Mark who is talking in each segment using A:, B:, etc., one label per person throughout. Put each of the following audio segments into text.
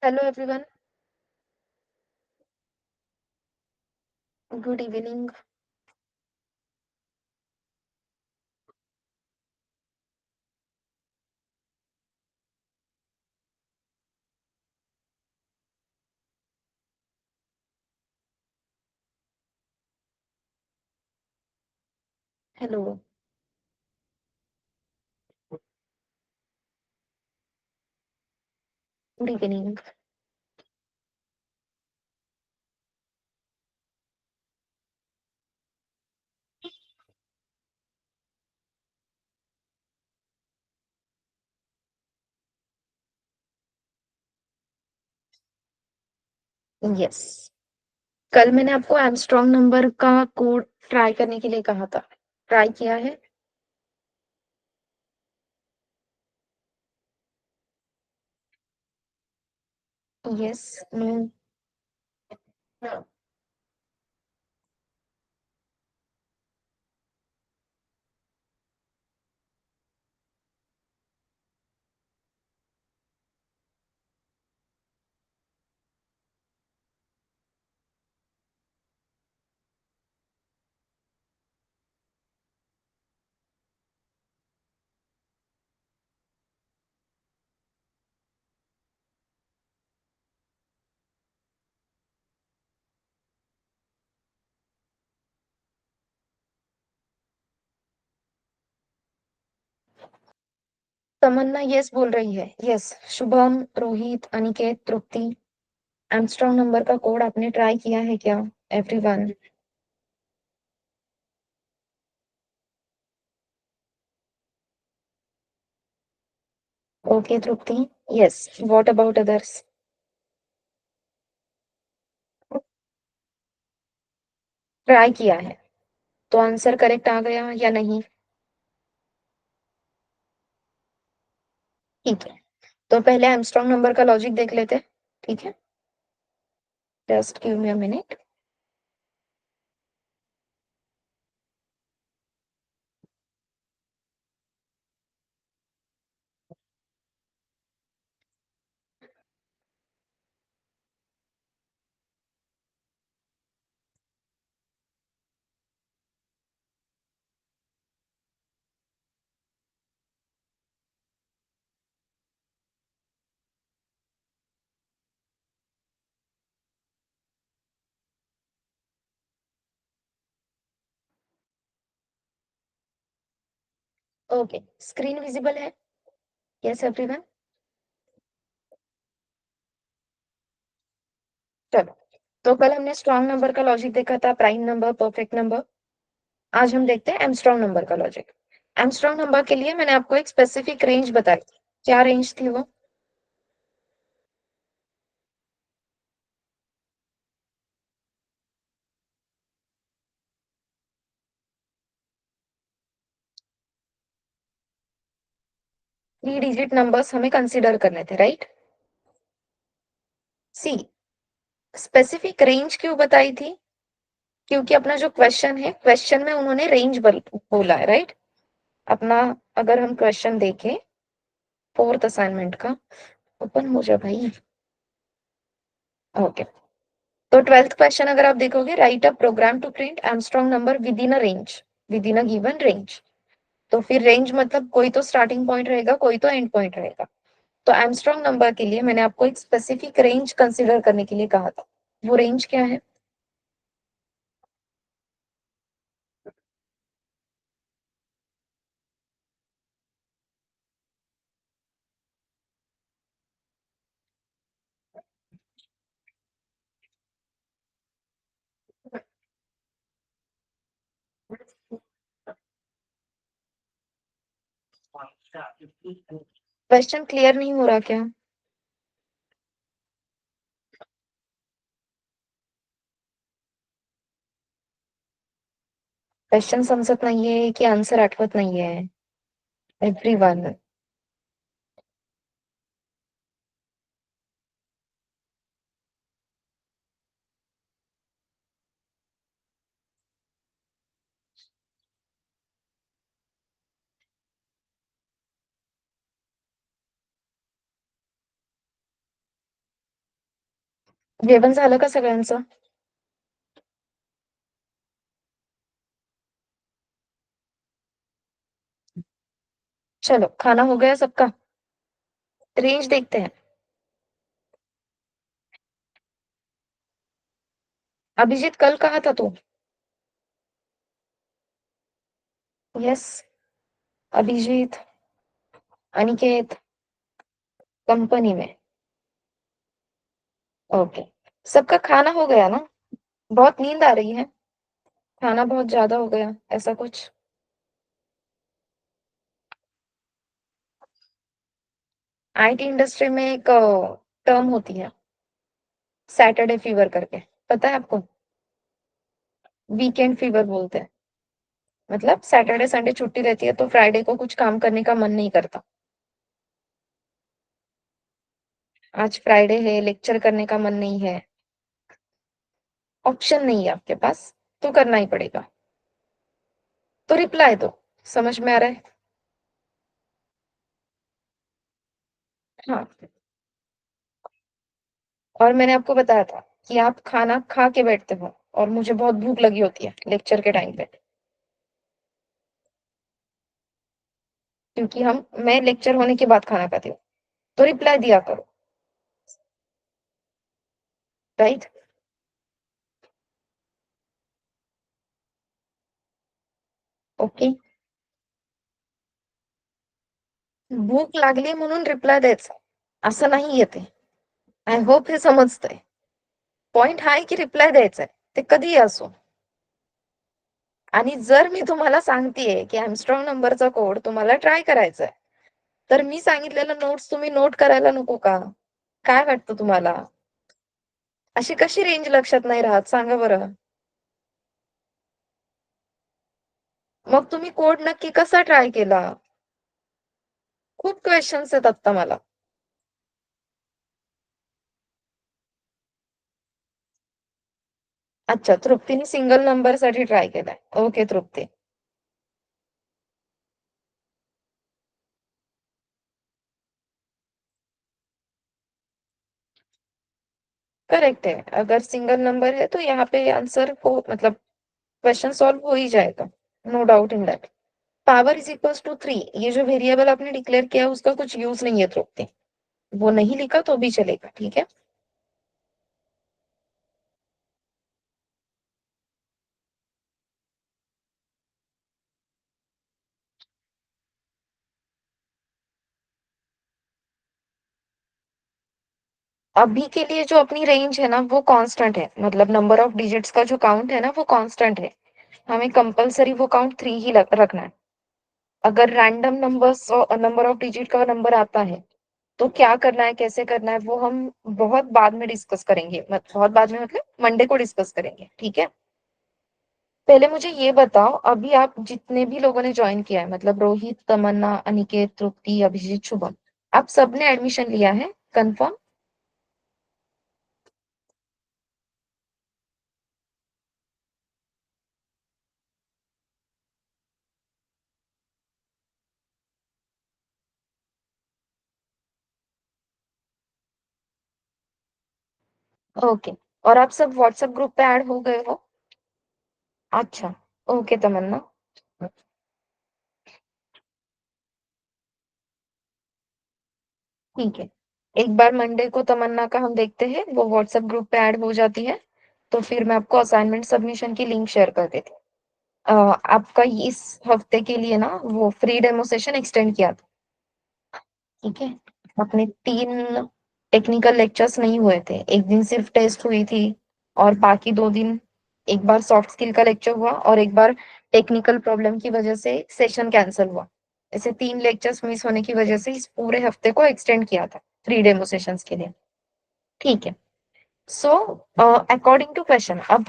A: Hello everyone, good evening. Hello, good evening. Yes, कल मैंने आपको एमस्ट्रॉन्ग नंबर का कोड ट्राई करने के लिए कहा था। ट्राई किया है? Yes, no? तमन्ना यस बोल रही है। यस, शुभम, रोहित, अनिकेत, तृप्ति, एमस्ट्रॉन्ग नंबर का कोड आपने ट्राई किया है क्या? Everyone? Okay Tripti, yes. What about others? Try किया है, तो आंसर करेक्ट आ गया या नहीं? ठीक है, तो पहले एमस्ट्रॉन्ग नंबर का लॉजिक देख लेते हैं। ठीक है, just give me a minute. Okay, screen visible है? Yes everyone? चलो, तो कल हमने स्ट्रॉन्ग नंबर का लॉजिक देखा था, प्राइम नंबर, परफेक्ट नंबर। आज हम देखते हैं एमस्ट्रॉन्ग नंबर का लॉजिक। एमस्ट्रॉन्ग नंबर के लिए मैंने आपको एक स्पेसिफिक रेंज बताई थी। क्या रेंज थी वो? थ्री डिजिट नंबर्स हमें कंसीडर करने थे, राइट? सी, स्पेसिफिक रेंज क्यों बताई थी? क्योंकि अपना जो क्वेश्चन है, क्वेश्चन में उन्होंने रेंज बोला है, राइट? अपना, अगर हम क्वेश्चन देखें फोर्थ असाइनमेंट का, ओपन हो जाए भाई। ओके, तो 12th क्वेश्चन अगर आप देखोगे, write a program to print Armstrong number within a range, within a given range. तो फिर रेंज मतलब कोई तो स्टार्टिंग पॉइंट रहेगा, कोई तो एंड पॉइंट रहेगा। तो आर्मस्ट्रांग नंबर के लिए मैंने आपको एक स्पेसिफिक रेंज कंसीडर करने के लिए कहा था। वो रेंज क्या है? क्वेश्चन क्लियर नहीं हो रहा क्या? क्वेश्चन समझत नाहीये की आंसर आठवत नाहीये? एवरीवन? जेवण झालं का सगळ्यांचं? चलो, खाना हो गया सबका? रेंज देखते हैं। अभिजीत, कल कहा था तू? यस। अभिजीत, अनिकेत, कंपनी में। ओके। सबका खाना हो गया ना? बहुत नींद आ रही है, खाना बहुत ज्यादा हो गया, ऐसा कुछ? आईटी इंडस्ट्री में एक टर्म होती है, सैटरडे फीवर करके, पता है आपको? वीकेंड फीवर बोलते हैं। मतलब सैटरडे संडे छुट्टी रहती है तो फ्राइडे को कुछ काम करने का मन नहीं करता। आज फ्राइडे है, लेक्चर करने का मन नहीं है, ऑप्शन नहीं है आपके पास, तो करना ही पड़ेगा। तो रिप्लाई दो। समझ में आ रहा है? हाँ। और मैंने आपको बताया था कि आप खाना खा के बैठते हो और मुझे बहुत भूख लगी होती है लेक्चर के टाइम पे, क्योंकि हम मैं लेक्चर होने के बाद खाना खाती हूँ। तो रिप्लाई दिया करो। राइट। ओके। भूक लागली म्हणून रिप्लाय द्यायचा असं नाहीये ते. आय होप हे समजतंय. पॉइंट हा आहे की रिप्लाय द्यायचा आहे, ते कधीही असो. आणि जर मी तुम्हाला सांगतेय की आर्मस्ट्रॉंग नंबरचा कोड तुम्हाला ट्राय करायचा आहे, तर मी सांगितलेलं नोट्स तुम्ही नोट करायला नको का? काय वाटतं तुम्हाला? अशी कशी रेंज लक्षात नाही राहत सांगा बरं? मग तुम्ही कोड नक्की कसा ट्राय केला? खूप क्वेश्चन्स आहेत आता मला. अच्छा, तृप्तीने सिंगल नंबर साठी ट्राय केलाय. ओके तृप्ती. करेक्ट है, अगर सिंगल नंबर है तो यहाँ पे आंसर हो मतलब क्वेश्चन सॉल्व हो ही जाएगा, no doubt in that. Power is equals to 3, ये जो वेरिएबल आपने डिक्लेयर किया उसका कुछ यूज नहीं है तृप्ति, वो नहीं लिखा तो भी चलेगा, ठीक है? अभी के लिए जो अपनी रेंज है ना वो कांस्टेंट है, मतलब नंबर ऑफ डिजिट्स का जो काउंट है ना वो कांस्टेंट है। हमें कंपलसरी वो काउंट 3 ही रखना है। अगर रैंडम नंबर्स और नंबर ऑफ डिजिट का नंबर आता है तो क्या करना है, कैसे करना है, वो हम बहुत बाद में डिस्कस करेंगे, बहुत बाद में मतलब मंडे को डिस्कस करेंगे, ठीक है? पहले मुझे ये बताओ, अभी आप जितने भी लोगों ने ज्वाइन किया है, मतलब रोहित, तमन्ना, अनिकेत, तृप्ति, अभिजीत, शुभम, आप सबने एडमिशन लिया है कंफर्म? ओके। और आप सब व्हाट्सएप ग्रुप पे ऐड हो गए हो? अच्छा। ओके तमन्ना। ठीक है, एक बार मंडे को तमन्ना का हम देखते हैं, वो व्हाट्सएप ग्रुप पे ऐड हो जाती है तो फिर मैं आपको असाइनमेंट सबमिशन की लिंक शेयर कर देती हूँ। आपका इस हफ्ते के लिए ना वो फ्री डेमो सेशन एक्सटेंड किया था, ठीक है? अपने 3 टेक्निकल लेक्चर्स नहीं हुए थे, एक दिन सिर्फ टेस्ट हुई थी और बाकी 2 दिन एक बार सॉफ्ट स्किल का लेक्चर हुआ और एक बार टेक्निकल प्रॉब्लम की वजह से सेशन कैंसिल हुआ। ऐसे 3 लेक्चर्स मिस होने की वजह से इस पूरे हफ्ते को एक्सटेंड किया था फ्री डेमो सेशंस के लिए, ठीक है? सो अकॉर्डिंग टू क्वेश्चन, अब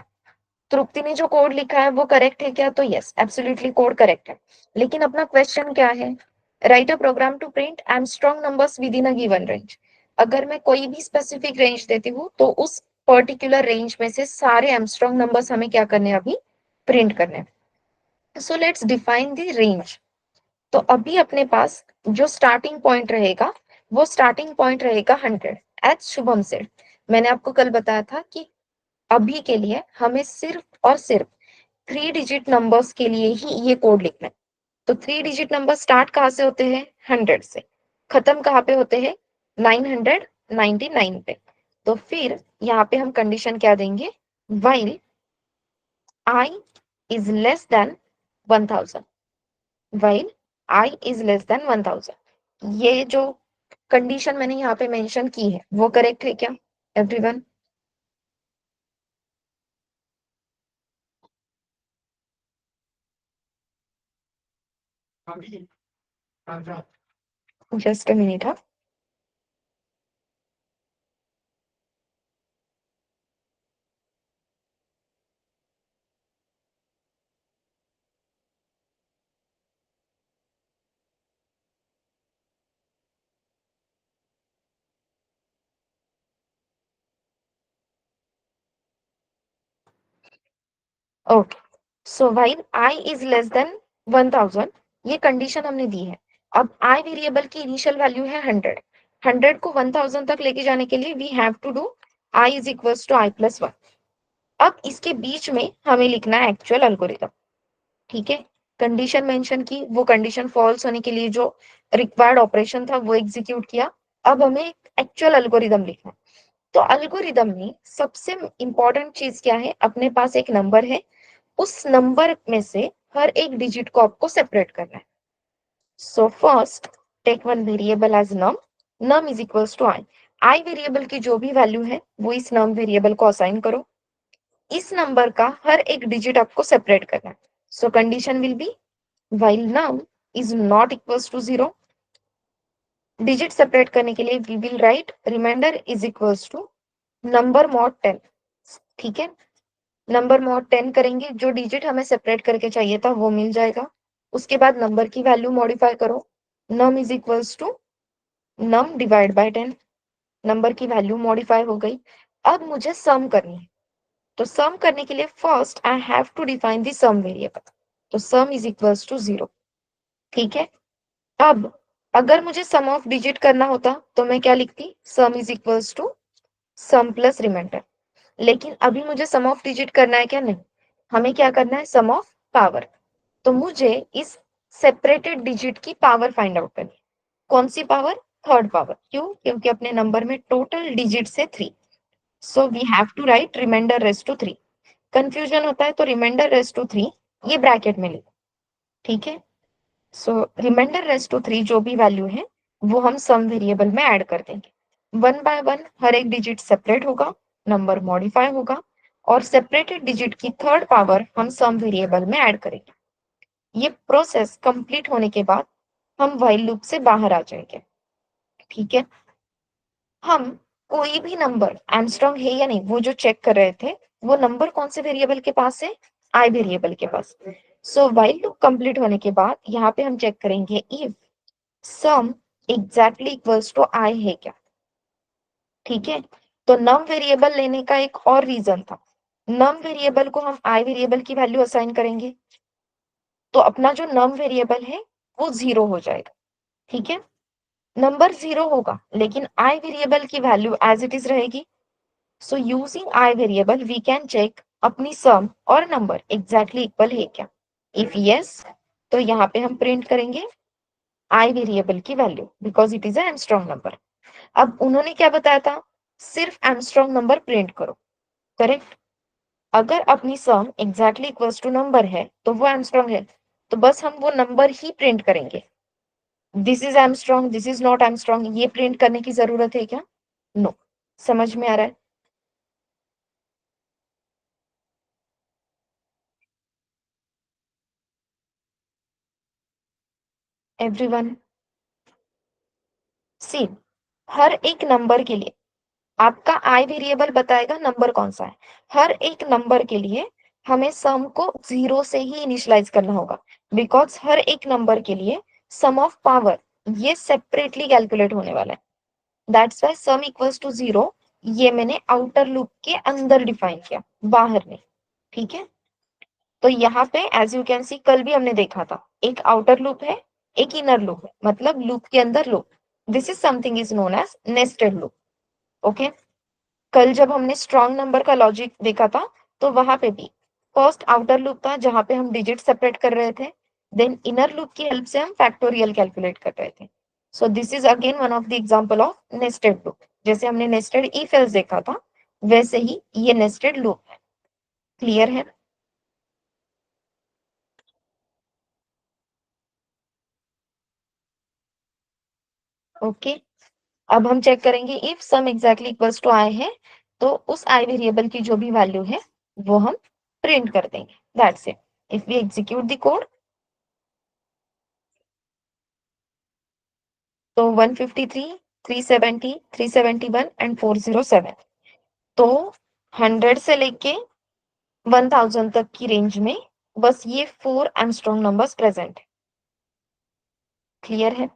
A: तृप्ति ने जो कोड लिखा है वो करेक्ट है क्या? तो यस, एब्सोल्युटली कोड करेक्ट है। लेकिन अपना क्वेश्चन क्या है? Write a program to print Armstrong numbers within a given range. अगर मैं कोई भी स्पेसिफिक रेंज देती हूँ तो उस पर्टिकुलर रेंज में से सारे एमस्ट्रॉन्ग नंबर्स हमें क्या करने हैं अभी? प्रिंट करने हैं। So let's define the range. तो अभी अपने पास जो स्टार्टिंग पॉइंट रहेगा वो स्टार्टिंग पॉइंट रहेगा 100, एज शुभम सेड, मैंने आपको कल बताया था कि अभी के लिए हमें सिर्फ और सिर्फ 3 डिजिट नंबर्स के लिए ही ये कोड लिखना है। तो 3 डिजिट नंबर स्टार्ट कहाँ से होते हैं? 100 से। खत्म कहाँ पे होते हैं? 999 पे। तो फिर यहाँ पे हम कंडीशन क्या देंगे? while I is less than 1000, while I is less than 1000, ये जो कंडीशन मैंने यहाँ पे मेंशन की है वो करेक्ट है क्या एवरीवन? Just a minute. हाँ, okay. So while I is less than 1000, ये कंडीशन हमने दी है। अब I वेरिएबल की इनिशियल वैल्यू है 100। 100 को 1000 तक लेके जाने के लिए we have to do I is equals to I plus 1। अब इसके बीच में हमें लिखना है एक्चुअल एल्गोरिथम। ठीक है, कंडीशन मेंशन की, वो कंडीशन फॉल्स होने के लिए जो रिक्वायर्ड ऑपरेशन था वो एग्जीक्यूट किया। अब हमें एक्चुअल एल्गोरिदम लिखना है। तो एल्गोरिदम में सबसे इंपॉर्टेंट चीज क्या है? अपने पास एक नंबर है, उस नंबर में से हर एक डिजिट को आपको सेपरेट करना है। So first take one variable as num is equals to I variable की जो भी वैल्यू है वो इस num वेरिएबल को असाइन करो। इस नंबर का हर एक डिजिट आपको सेपरेट करना है। So condition will be while num is not equals to 0, digit separate करने के लिए we will write remainder is equals to number mod 10। ठीक है, नंबर मॉड 10 करेंगे, जो डिजिट हमें सेपरेट करके चाहिए था वो मिल जाएगा। उसके बाद नंबर की वैल्यू मॉडिफाई करो, num is equals to num divide by 10। Number की वैल्यू मॉडिफाई हो गई। अब मुझे सम करनी है, तो सम करने के लिए first I have to define the sum variable. तो सम इज इक्वल्स टू 0। ठीक है, अब अगर मुझे सम ऑफ डिजिट करना होता तो मैं क्या लिखती? Sum is equals to sum plus remainder. लेकिन अभी मुझे सम ऑफ डिजिट करना है क्या? नहीं, हमें क्या करना है? सम ऑफ पावर। तो मुझे इस सेपरेटेड डिजिट की पावर फाइंड आउट करनी है। कौन सी पावर? Third power. क्यों? क्योंकि अपने नंबर में टोटल डिजिट से 3, so we have to write remainder raise to 3। Confusion होता है तो रिमाइंडर रेस टू 3 ये ब्रैकेट में लिखो। ठीक है, सो रिमाइंडर रेस टू 3 जो भी वैल्यू है वो हम सम वेरिएबल में ऐड कर देंगे। वन बाय वन हर एक डिजिट सेपरेट होगा, नंबर मॉडिफाई होगा, और सेपरेटेड डिजिट की थर्ड पावर हम सम वेरिएबल में ऐड करेंगे। ये प्रोसेस कंप्लीट होने के बाद हम व्हाइल लूप से बाहर आ जाएंगे। ठीक है, हम कोई भी नंबर एमस्ट्रॉन्ग है या नहीं वो जो चेक कर रहे थे, वो नंबर कौन से वेरिएबल के पास है? आई वेरिएबल के पास। सो व्हाइल लूप कंप्लीट होने के बाद यहाँ पे हम चेक करेंगे if sum exactly equals to I है क्या। ठीक है, तो नम वेरिएबल लेने का एक और रीजन था। नम वेरिएबल को हम आई वेरिएबल की वैल्यू असाइन करेंगे तो अपना जो नम वेरिएबल है वो 0 हो जाएगा। ठीक है, नंबर 0 होगा लेकिन आई वेरिएबल की वैल्यू एज इट इज रहेगी। So using I variable we can check अपनी सम और नंबर एग्जैक्टली इक्वल है क्या। इफ यस, तो यहाँ पे हम प्रिंट करेंगे आई वेरिएबल की value because it is a Armstrong number. अब उन्होंने क्या बताया था? सिर्फ एमस्ट्रॉन्ग नंबर प्रिंट करो। करेक्ट, अगर अपनी सम एग्जैक्टली इक्वल्स टू नंबर है तो वो एमस्ट्रॉन्ग है, तो बस हम वो नंबर ही प्रिंट करेंगे। This is Armstrong, this is not Armstrong, ये प्रिंट करने की जरूरत है क्या? नो। समझ में आ रहा है एवरीवन? सी, हर एक नंबर के लिए आपका आई वेरिएबल बताएगा नंबर कौन सा है। हर एक नंबर के लिए हमें सम को 0 से ही इनिशियलाइज करना होगा बिकॉज हर एक नंबर के लिए सम ऑफ पावर ये सेपरेटली कैलकुलेट होने वाला है। That's why sum equals to 0 ये मैंने आउटर लूप के अंदर डिफाइन किया, बाहर नहीं। ठीक है, तो यहाँ पे एज यू कैन सी कल भी हमने देखा था, एक आउटर लूप है, एक इनर लूप है, मतलब लूप के अंदर loop. This is something is known as nested loop. Okay. कल जब हमने स्ट्रॉन्ग नंबर का लॉजिक देखा था, तो वहां पे भी फर्स्ट आउटर लूप था जहां पे हम डिजिट सेपरेट कर रहे थे, देन इनर लूप की हेल्प से हम फैक्टोरियल कैलकुलेट कर रहे थे। So this is again one of the example of nested loop. जैसे हमने नेस्टेड इफ एल्स देखा था, वैसे ही ये नेस्टेड लूप है। क्लियर है? ओके। अब हम चेक करेंगे if sum exactly equals to I है, तो उस आई वेरिएबल की जो भी वैल्यू है वो हम प्रिंट कर देंगे। That's it. If we execute the code, तो 153, 370, 371 एंड 407, तो 100 से लेके 1000 तक की रेंज में बस ये 4 एंगस्ट्रॉम नंबर्स प्रेजेंट है। क्लियर है?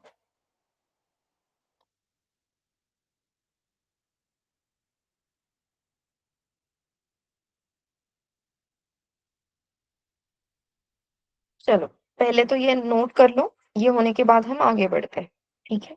A: चलो, पहले तो ये नोट कर लो, ये होने के बाद हम आगे बढ़ते हैं। ठीक है।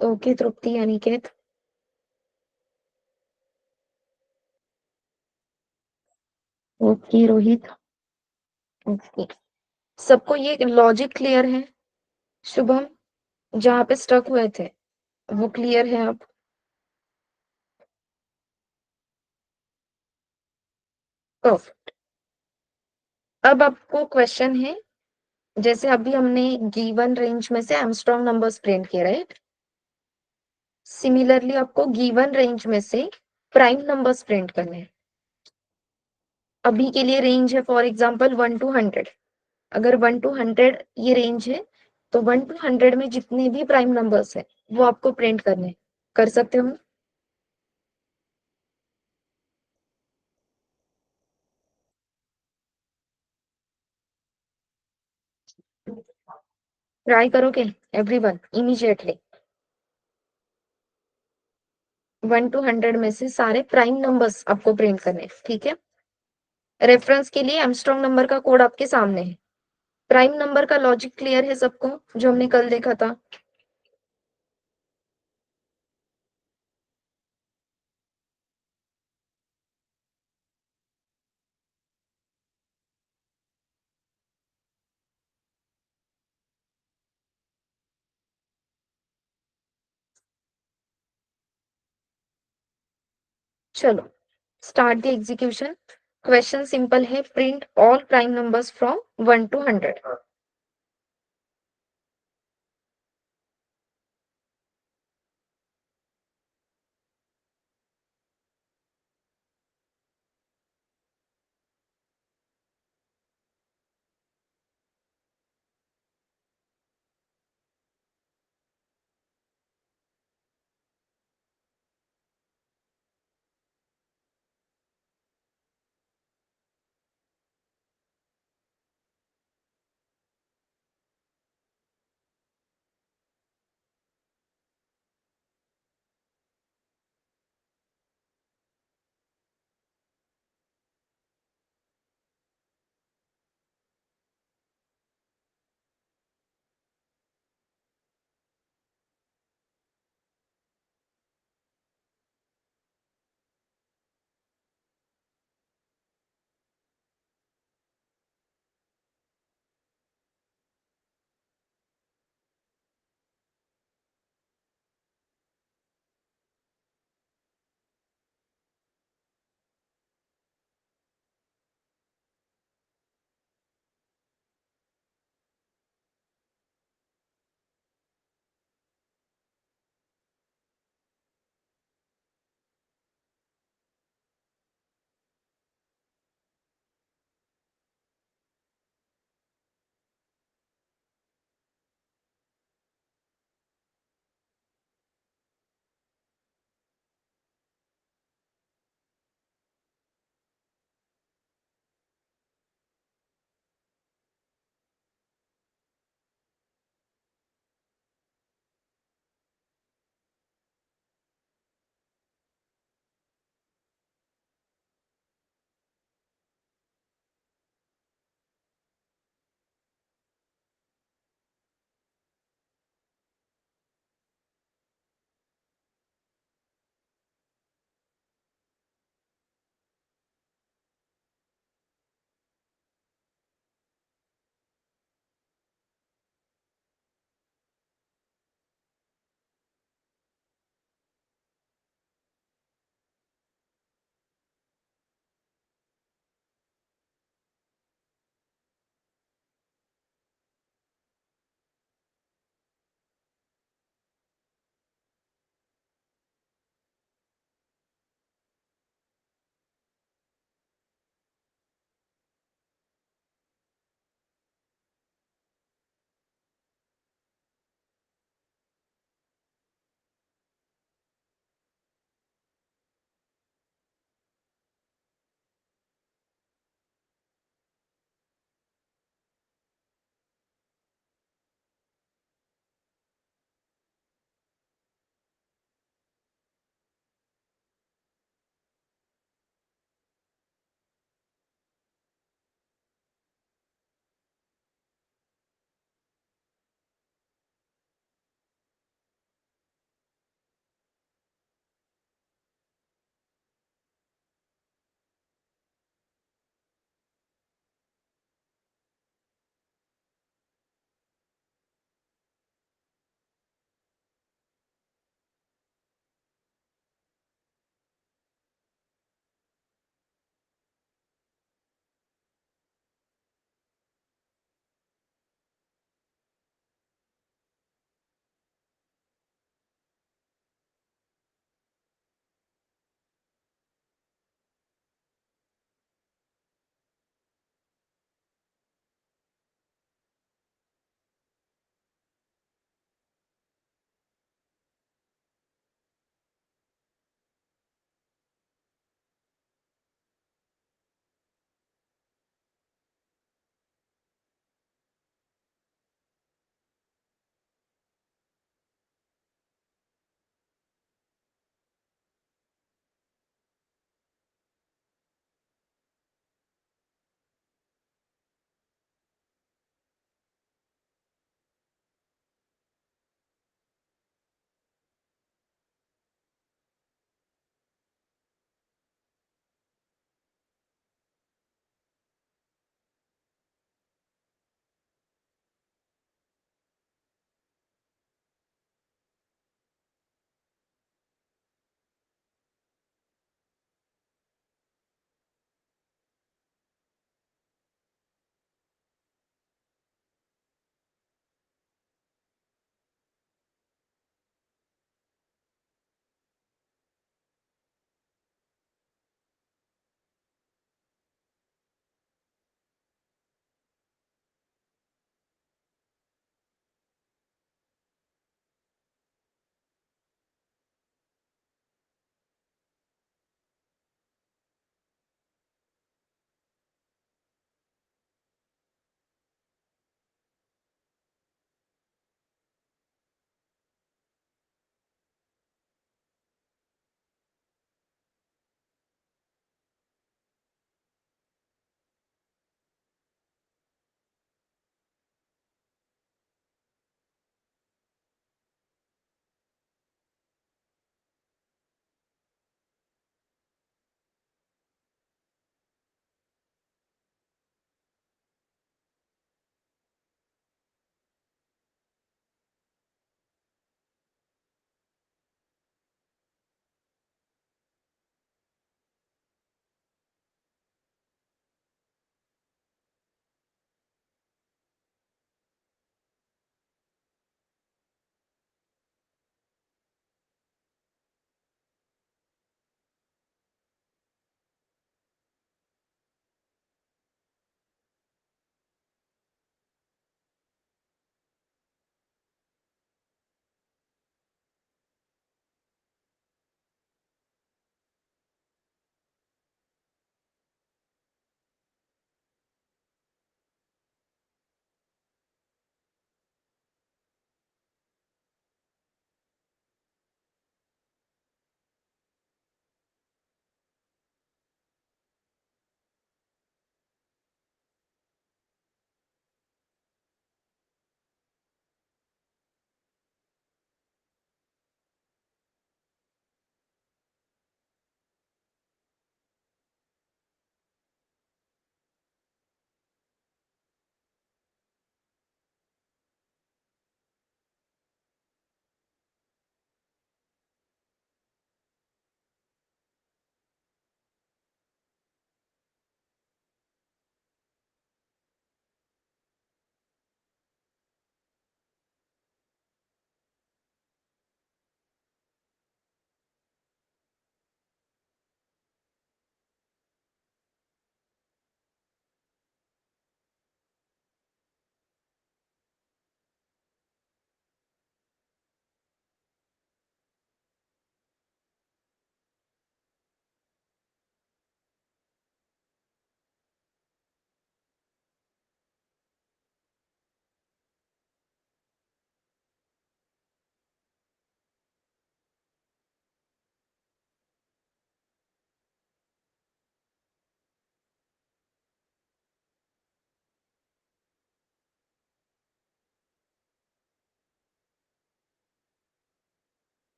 A: ओके तृप्ति, अनिकेत। ओके रोहित। ओके, सबको ये लॉजिक क्लियर है? शुभम, जहाँ पे स्टक हुए थे वो क्लियर है अब? परफेक्ट। अब आपको क्वेश्चन है, जैसे अभी हमने गिवन रेंज में से एमस्ट्रॉन्ग नंबर्स प्रिंट किए, राइट? सिमिलरली आपको गिवन रेंज में से प्राइम नंबर्स प्रिंट करने हैं। अभी के लिए रेंज है फॉर एग्जांपल 1 to 100। अगर 1 to 100 ये रेंज है, तो 1 to 100 में जितने भी प्राइम नंबर्स है वो आपको प्रिंट करने हैं। कर सकते हो? ट्राई करोगे एवरीवन इमीडिएटली? 1 to 100 में से सारे प्राइम नंबर्स आपको प्रिंट करने हैं, ठीक है? रेफरेंस के लिए एमस्ट्रॉन्ग नंबर का कोड आपके सामने है। प्राइम नंबर का लॉजिक क्लियर है सबको, जो हमने कल देखा था? चलो start the execution. Question simple है, print all prime numbers from 1 to 100।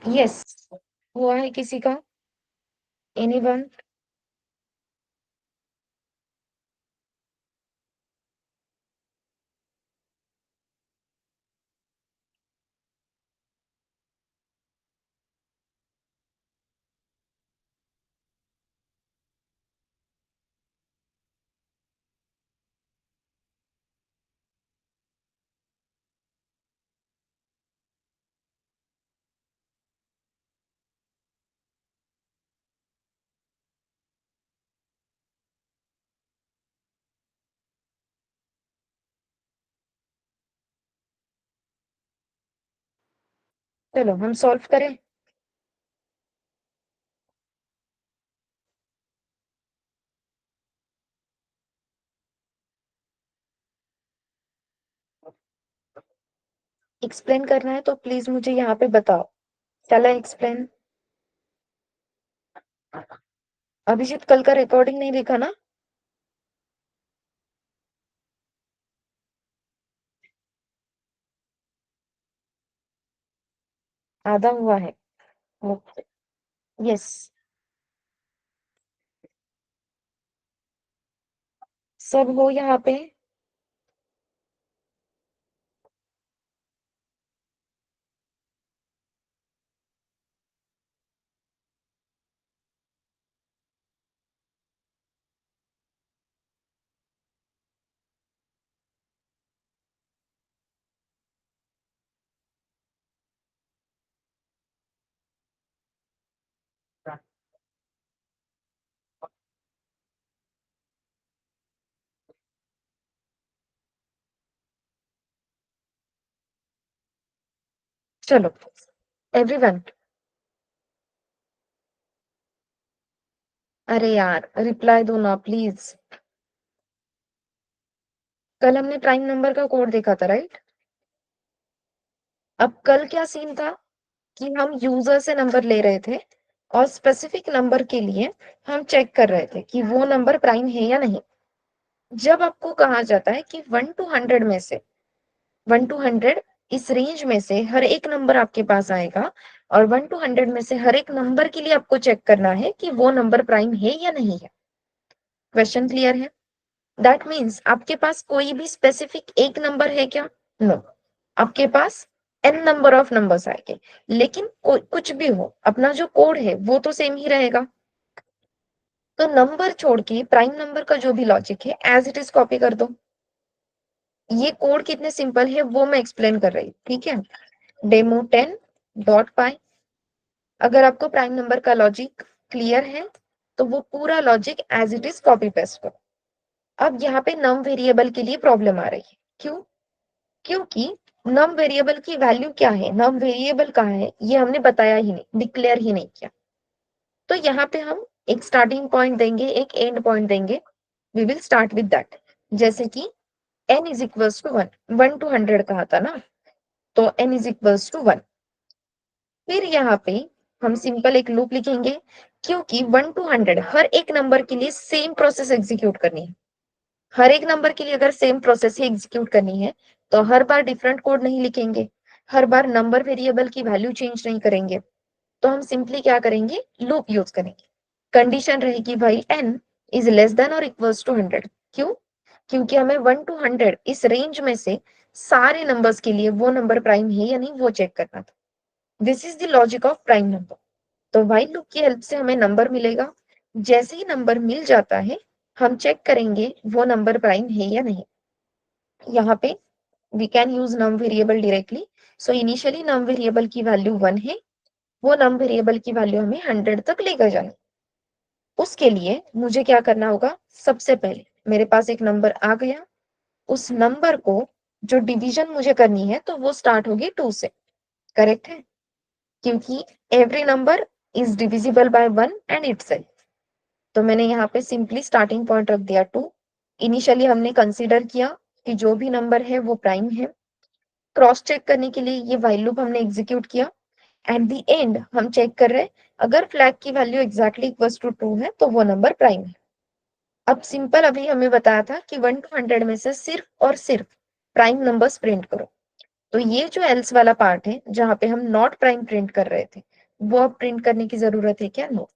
A: Yes, हुआ है किसी का? एनीवन? चलो हम सॉल्व करें। एक्सप्लेन करना है तो प्लीज मुझे यहाँ पे बताओ। चला एक्सप्लेन। अभिजीत कल का रिकॉर्डिंग नहीं देखा ना? आधा हुआ है। यस। सब हो यहाँ पे। चलो एवरीवन। अरे यार रिप्लाई दो ना प्लीज। कल हमने प्राइम नंबर का कोड देखा था, राइट? अब कल क्या सीन था कि हम यूजर से नंबर ले रहे थे और स्पेसिफिक नंबर के लिए हम चेक कर रहे थे कि वो नंबर प्राइम है या नहीं। जब आपको कहा जाता है कि 1 to 100 में से 1 to 100 इस रेंज में से हर एक नंबर आपके पास आएगा और 1 to 100 में से हर एक नंबर के लिए आपको चेक करना है कि वो नंबर प्राइम है या नहीं है। क्वेश्चन क्लियर है? दैट मीन्स आपके पास कोई भी स्पेसिफिक एक नंबर है क्या? नो। आपके पास एन नंबर ऑफ नंबर्स आएंगे, लेकिन कुछ भी हो अपना जो कोड है वो तो सेम ही रहेगा। तो नंबर छोड़ के प्राइम नंबर का जो भी लॉजिक है एज इट इज कॉपी कर दो। ये कोड कितने सिंपल है वो मैं एक्सप्लेन कर रही हूँ, ठीक है? demo10.py। अगर आपको प्राइम नंबर का लॉजिक क्लियर है तो वो पूरा logic as it is copy paste करो। अब यहाँ पे नम वेरिएबल के लिए प्रॉब्लम आ रही है। क्यों? क्योंकि नम वेरिएबल की वैल्यू क्या है, नम वेरिएबल कहाँ है, ये हमने बताया ही नहीं, डिक्लेयर ही नहीं किया। तो यहाँ पे हम एक स्टार्टिंग पॉइंट देंगे, एक एंड पॉइंट देंगे। We will start with that. जैसे कि n is equals to 1, 1 to 100 कहा था ना, तो n इज इक्वल्स टू 1। फिर यहाँ पे हम सिंपल एक लूप लिखेंगे, क्योंकि 1 to 100 हर एक नंबर के लिए सेम प्रोसेस एग्जीक्यूट करनी है। हर एक नंबर के लिए अगर सेम प्रोसेस ही एग्जीक्यूट करनी है तो हर बार डिफरेंट कोड नहीं लिखेंगे, हर बार नंबर वेरिएबल की वैल्यू चेंज नहीं करेंगे। तो हम सिंपली क्या करेंगे, लूप यूज करेंगे। कंडीशन रहेगी भाई n इज लेस देन और इक्वल्स टू 100। क्यों? क्योंकि हमें 1 to 100 इस रेंज में से सारे नंबर्स के लिए वो नंबर प्राइम है या नहीं वो चेक करना था। This is the logic of prime number. तो व्हाइल लूप की हेल्प से हमें नंबर मिलेगा। जैसे ही नंबर मिल जाता है हम चेक करेंगे वो नंबर प्राइम है या नहीं। यहाँ पे we can use num variable directly. So initially num variable की वैल्यू 1 है, वो नम वेरिएबल की वैल्यू हमें 100 तक लेकर जानी। उसके लिए मुझे क्या करना होगा, सबसे पहले मेरे पास एक नंबर आ गया, उस नंबर को जो डिवीजन मुझे करनी है तो वो स्टार्ट होगी 2 से। करेक्ट है? क्योंकि every number is divisible by 1 and itself. तो मैंने यहाँ पे सिंपली स्टार्टिंग पॉइंट रख दिया 2। इनिशियली हमने कंसीडर किया कि जो भी नंबर है वो प्राइम है। क्रॉस चेक करने के लिए ये व्हाइल लूप हमने एग्जीक्यूट किया। एट द एंड हम चेक कर रहे हैं अगर फ्लैग की वैल्यू एग्जैक्टली इक्वल्स टू 2 है तो वो नंबर प्राइम है। अब सिंपल अभी हमें बताया था कि 1 to 100 में से सिर्फ और सिर्फ प्राइम नंबर्स प्रिंट करो। तो ये जो एल्स वाला पार्ट है जहां पे हम नॉट प्राइम प्रिंट कर रहे थे, वो अब प्रिंट करने की जरूरत है क्या? नो,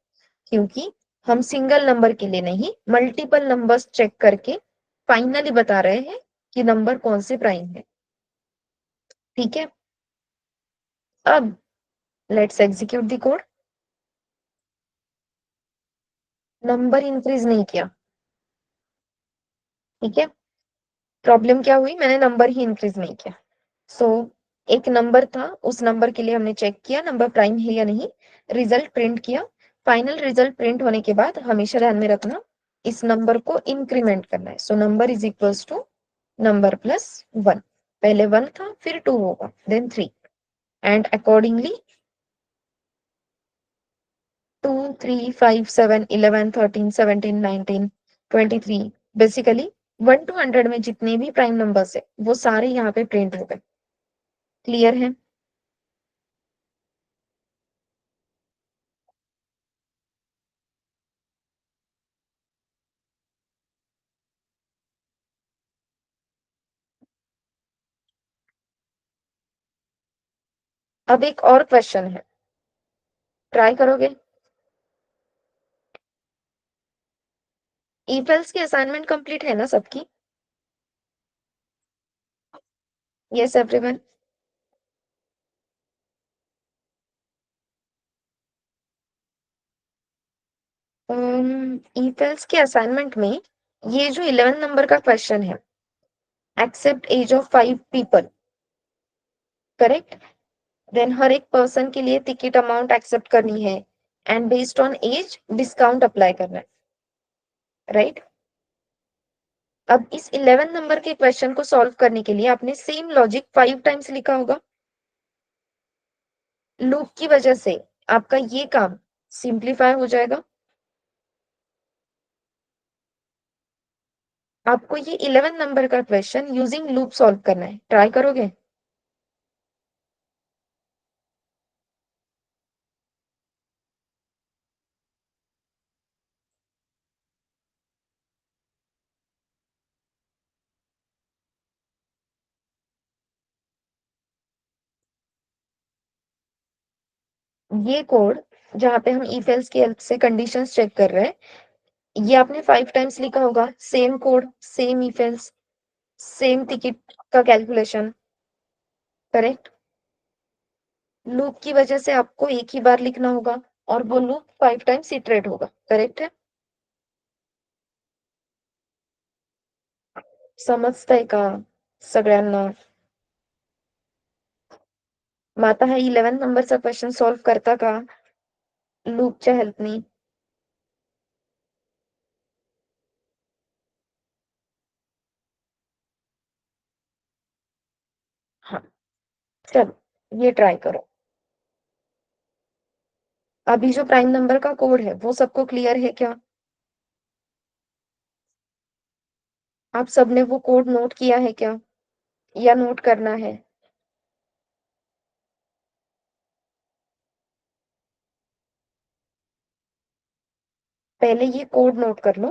A: क्योंकि हम सिंगल नंबर के लिए नहीं, मल्टीपल नंबर्स चेक करके फाइनली बता रहे हैं कि नंबर कौन से प्राइम है। ठीक है, अब let's execute the code. Number increase नहीं किया, ठीक है। प्रॉब्लम क्या हुई, मैंने नंबर ही इंक्रीज नहीं किया। सो एक नंबर था, उस नंबर के लिए हमने चेक किया नंबर प्राइम है या नहीं, रिजल्ट प्रिंट किया। फाइनल रिजल्ट प्रिंट होने के बाद हमेशा ध्यान में रखना इस नंबर को इंक्रीमेंट करना है। So number is equals to number plus one. पहले वन था, फिर टू होगा, then three, and accordingly 2, 3, 5, 7, 11, 13, 17, 19, 23, basically 1 to 100 में जितने भी प्राइम नंबर्स है वो सारे यहाँ पे प्रिंट हो गए। क्लियर है? अब एक और क्वेश्चन है, ट्राई करोगे? ईफेल्स की असाइनमेंट कंप्लीट है ना सबकी? Yes everyone. ईफेल्स के असाइनमेंट में ये जो 11 नंबर का क्वेश्चन है, accept age of 5 people, correct? Then हर एक पर्सन के लिए टिकट अमाउंट एक्सेप्ट करनी है, and based on age discount apply करना है, राइट? अब इस 11 नंबर के क्वेश्चन को सॉल्व करने के लिए आपने सेम लॉजिक 5 टाइम्स लिखा होगा। लूप की वजह से आपका ये काम सिंप्लीफाई हो जाएगा। आपको ये 11 नंबर का क्वेश्चन यूजिंग लूप सॉल्व करना है, ट्राई करोगे? ये कोड जहाँ पे हम if else की हेल्प से कंडीशंस चेक कर रहे हैं, ये आपने 5 टाइम्स लिखा होगा। Same code, same if else, same ticket का कैलकुलेशन, करेक्ट? लूप की वजह से आपको एक ही बार लिखना होगा, और वो लूप 5 टाइम्स इटरेट होगा, करेक्ट है? समजतंय का सगळ्यांना? मग आता हा 11 नंबरचा क्वेश्चन सॉल्व करता का लूपच्या हेल्पनी? हाँ, चलो ये ट्राई करो। अभी जो प्राइम नंबर का कोड है वो सबको क्लियर है क्या? आप सबने वो कोड नोट किया है क्या, या नोट करना है? पहले ये कोड नोट कर लो,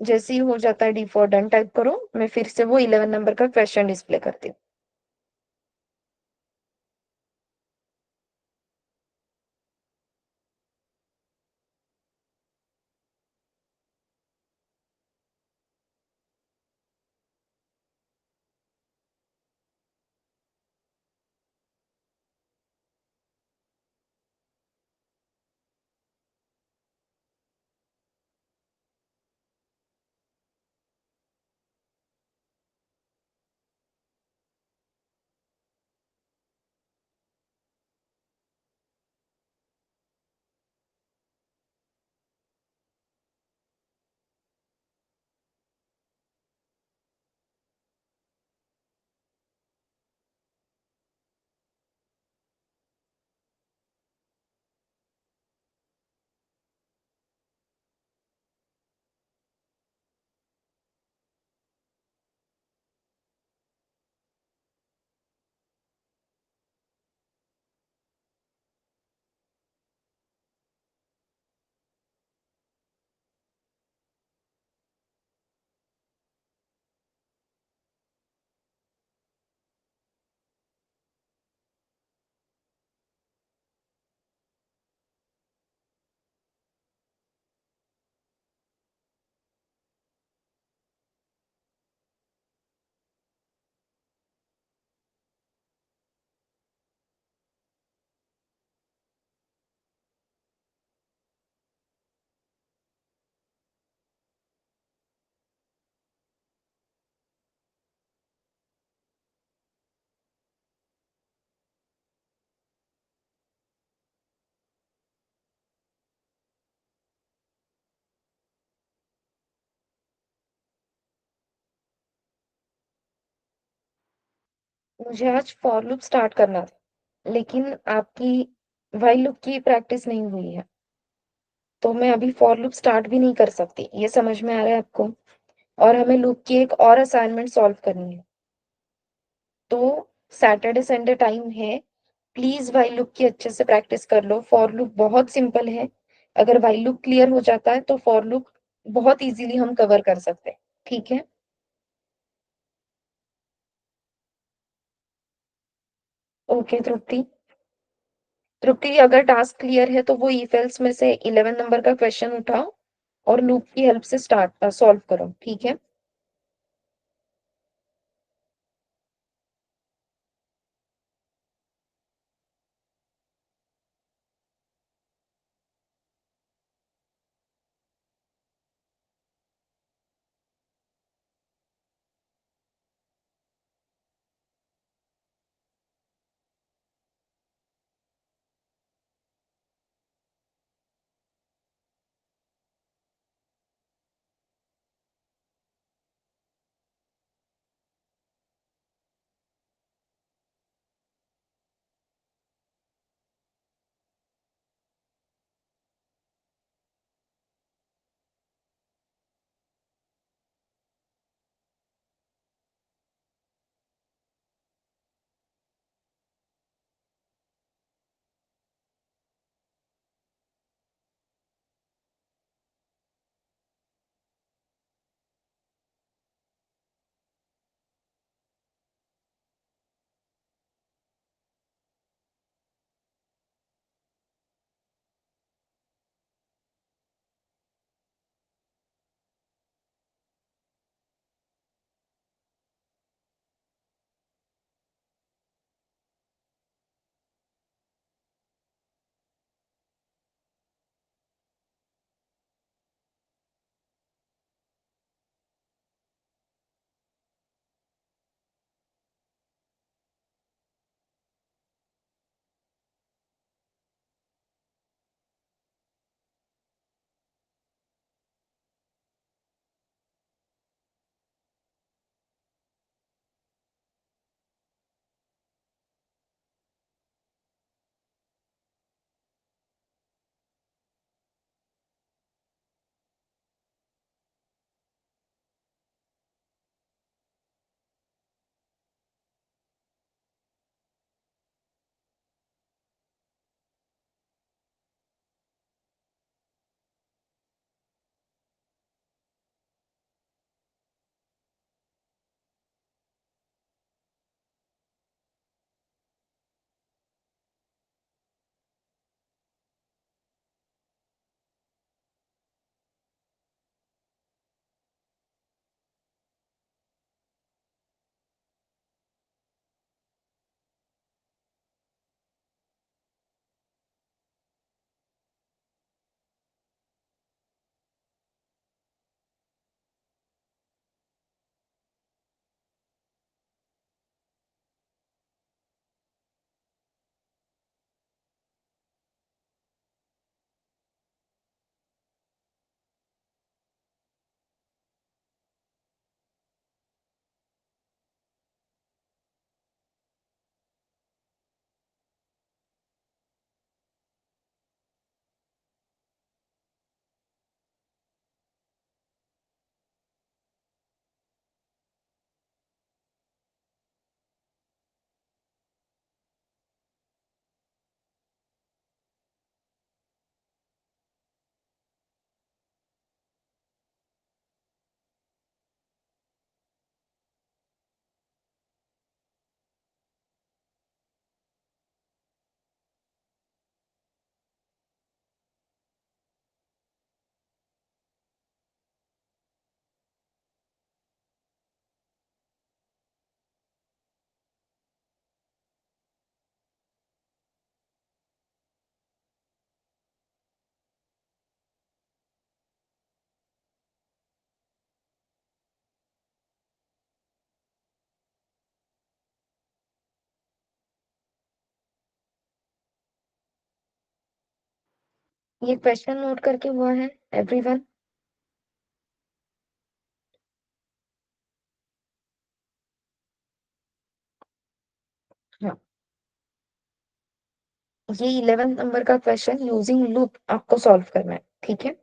A: जैसे ही हो जाता है डी फॉर डन टाइप करो, मैं फिर से वो 11 नंबर का क्वेश्चन डिस्प्ले करती हूँ। मुझे आज फॉर लूप स्टार्ट करना था, लेकिन आपकी व्हाइल लूप की प्रैक्टिस नहीं हुई है, तो मैं अभी फॉर लूप स्टार्ट भी नहीं कर सकती। ये समझ में आ रहा है आपको? और हमें लूप की एक और असाइनमेंट सॉल्व करनी है। तो सैटरडे संडे टाइम है, प्लीज व्हाइल लूप की अच्छे से प्रैक्टिस कर लो। फॉर लूप बहुत सिंपल है, अगर व्हाइल लूप क्लियर हो जाता है तो फॉर लूप बहुत इजीली हम कवर कर सकते हैं। ठीक है? ओके तृप्ति। तृप्ति, अगर टास्क क्लियर है तो वो इफेल्स में से 11 नंबर का क्वेश्चन उठाओ और लूप की हेल्प से स्टार्ट सॉल्व करो। ठीक है? ये क्वेश्चन नोट करके हुआ है एवरीवन? ये 11 नंबर का क्वेश्चन यूजिंग लूप आपको सॉल्व करना है, ठीक है।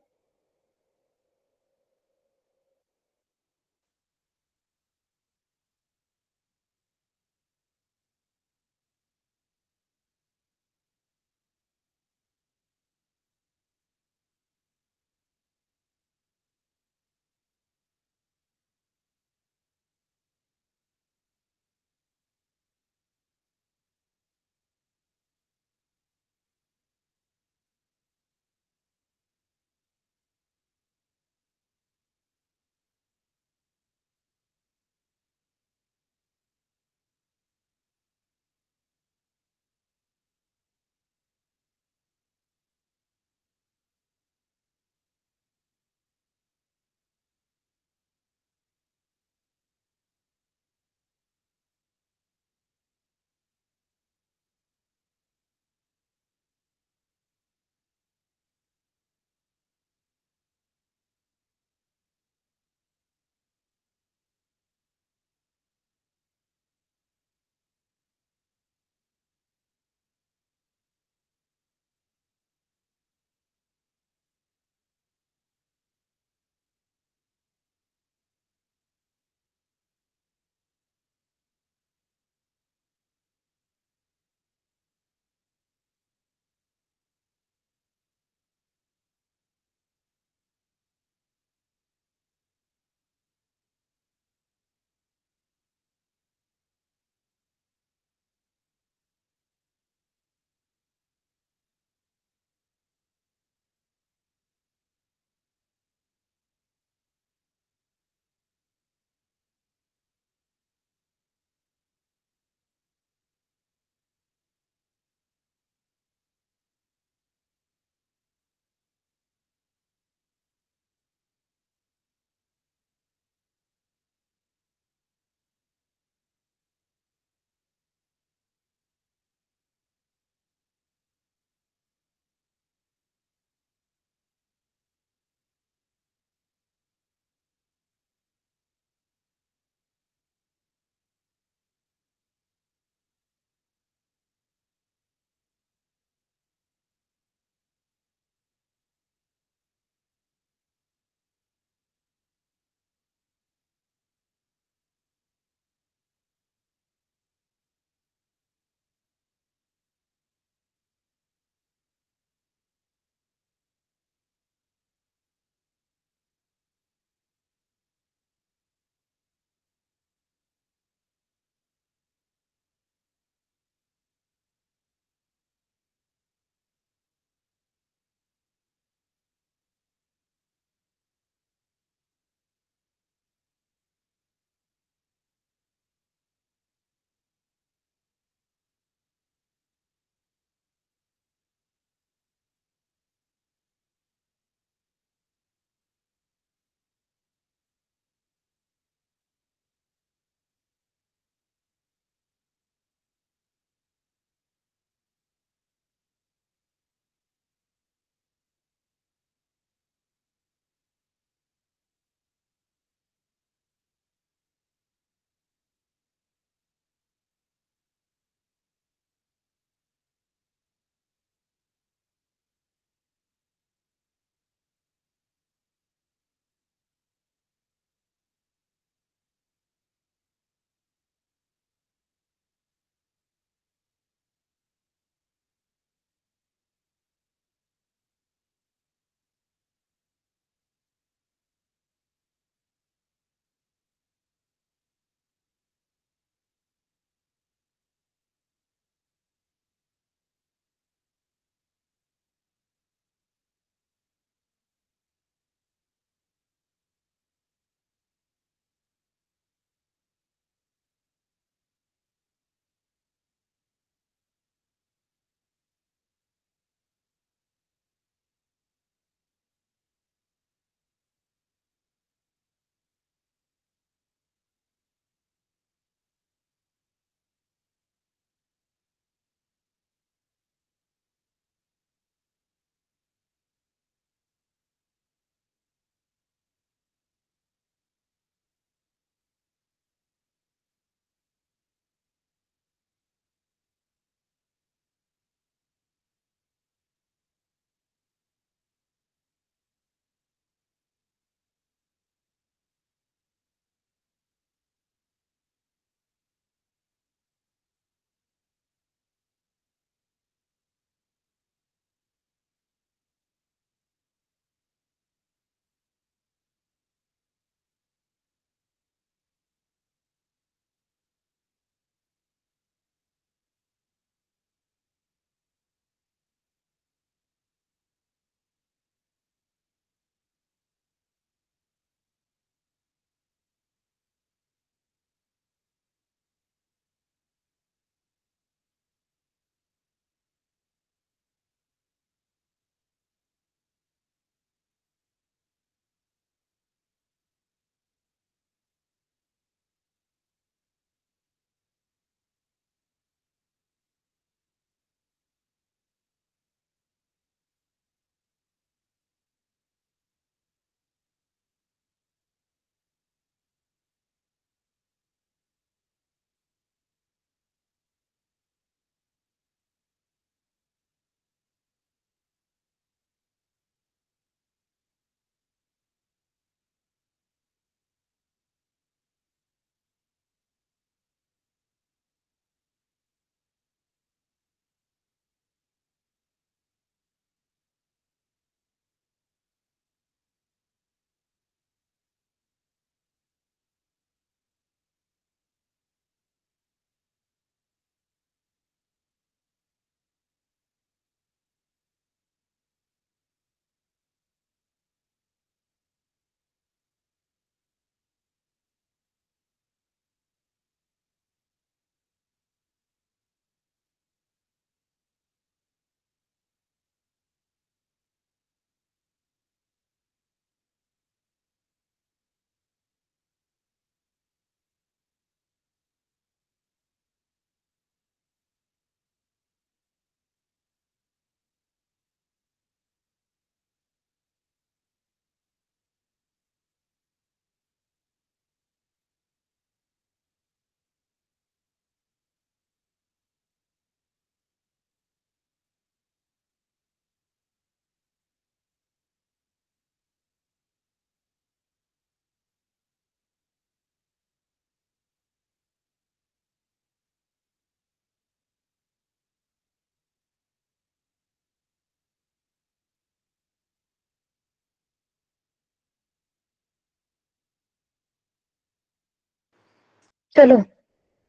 A: चलो,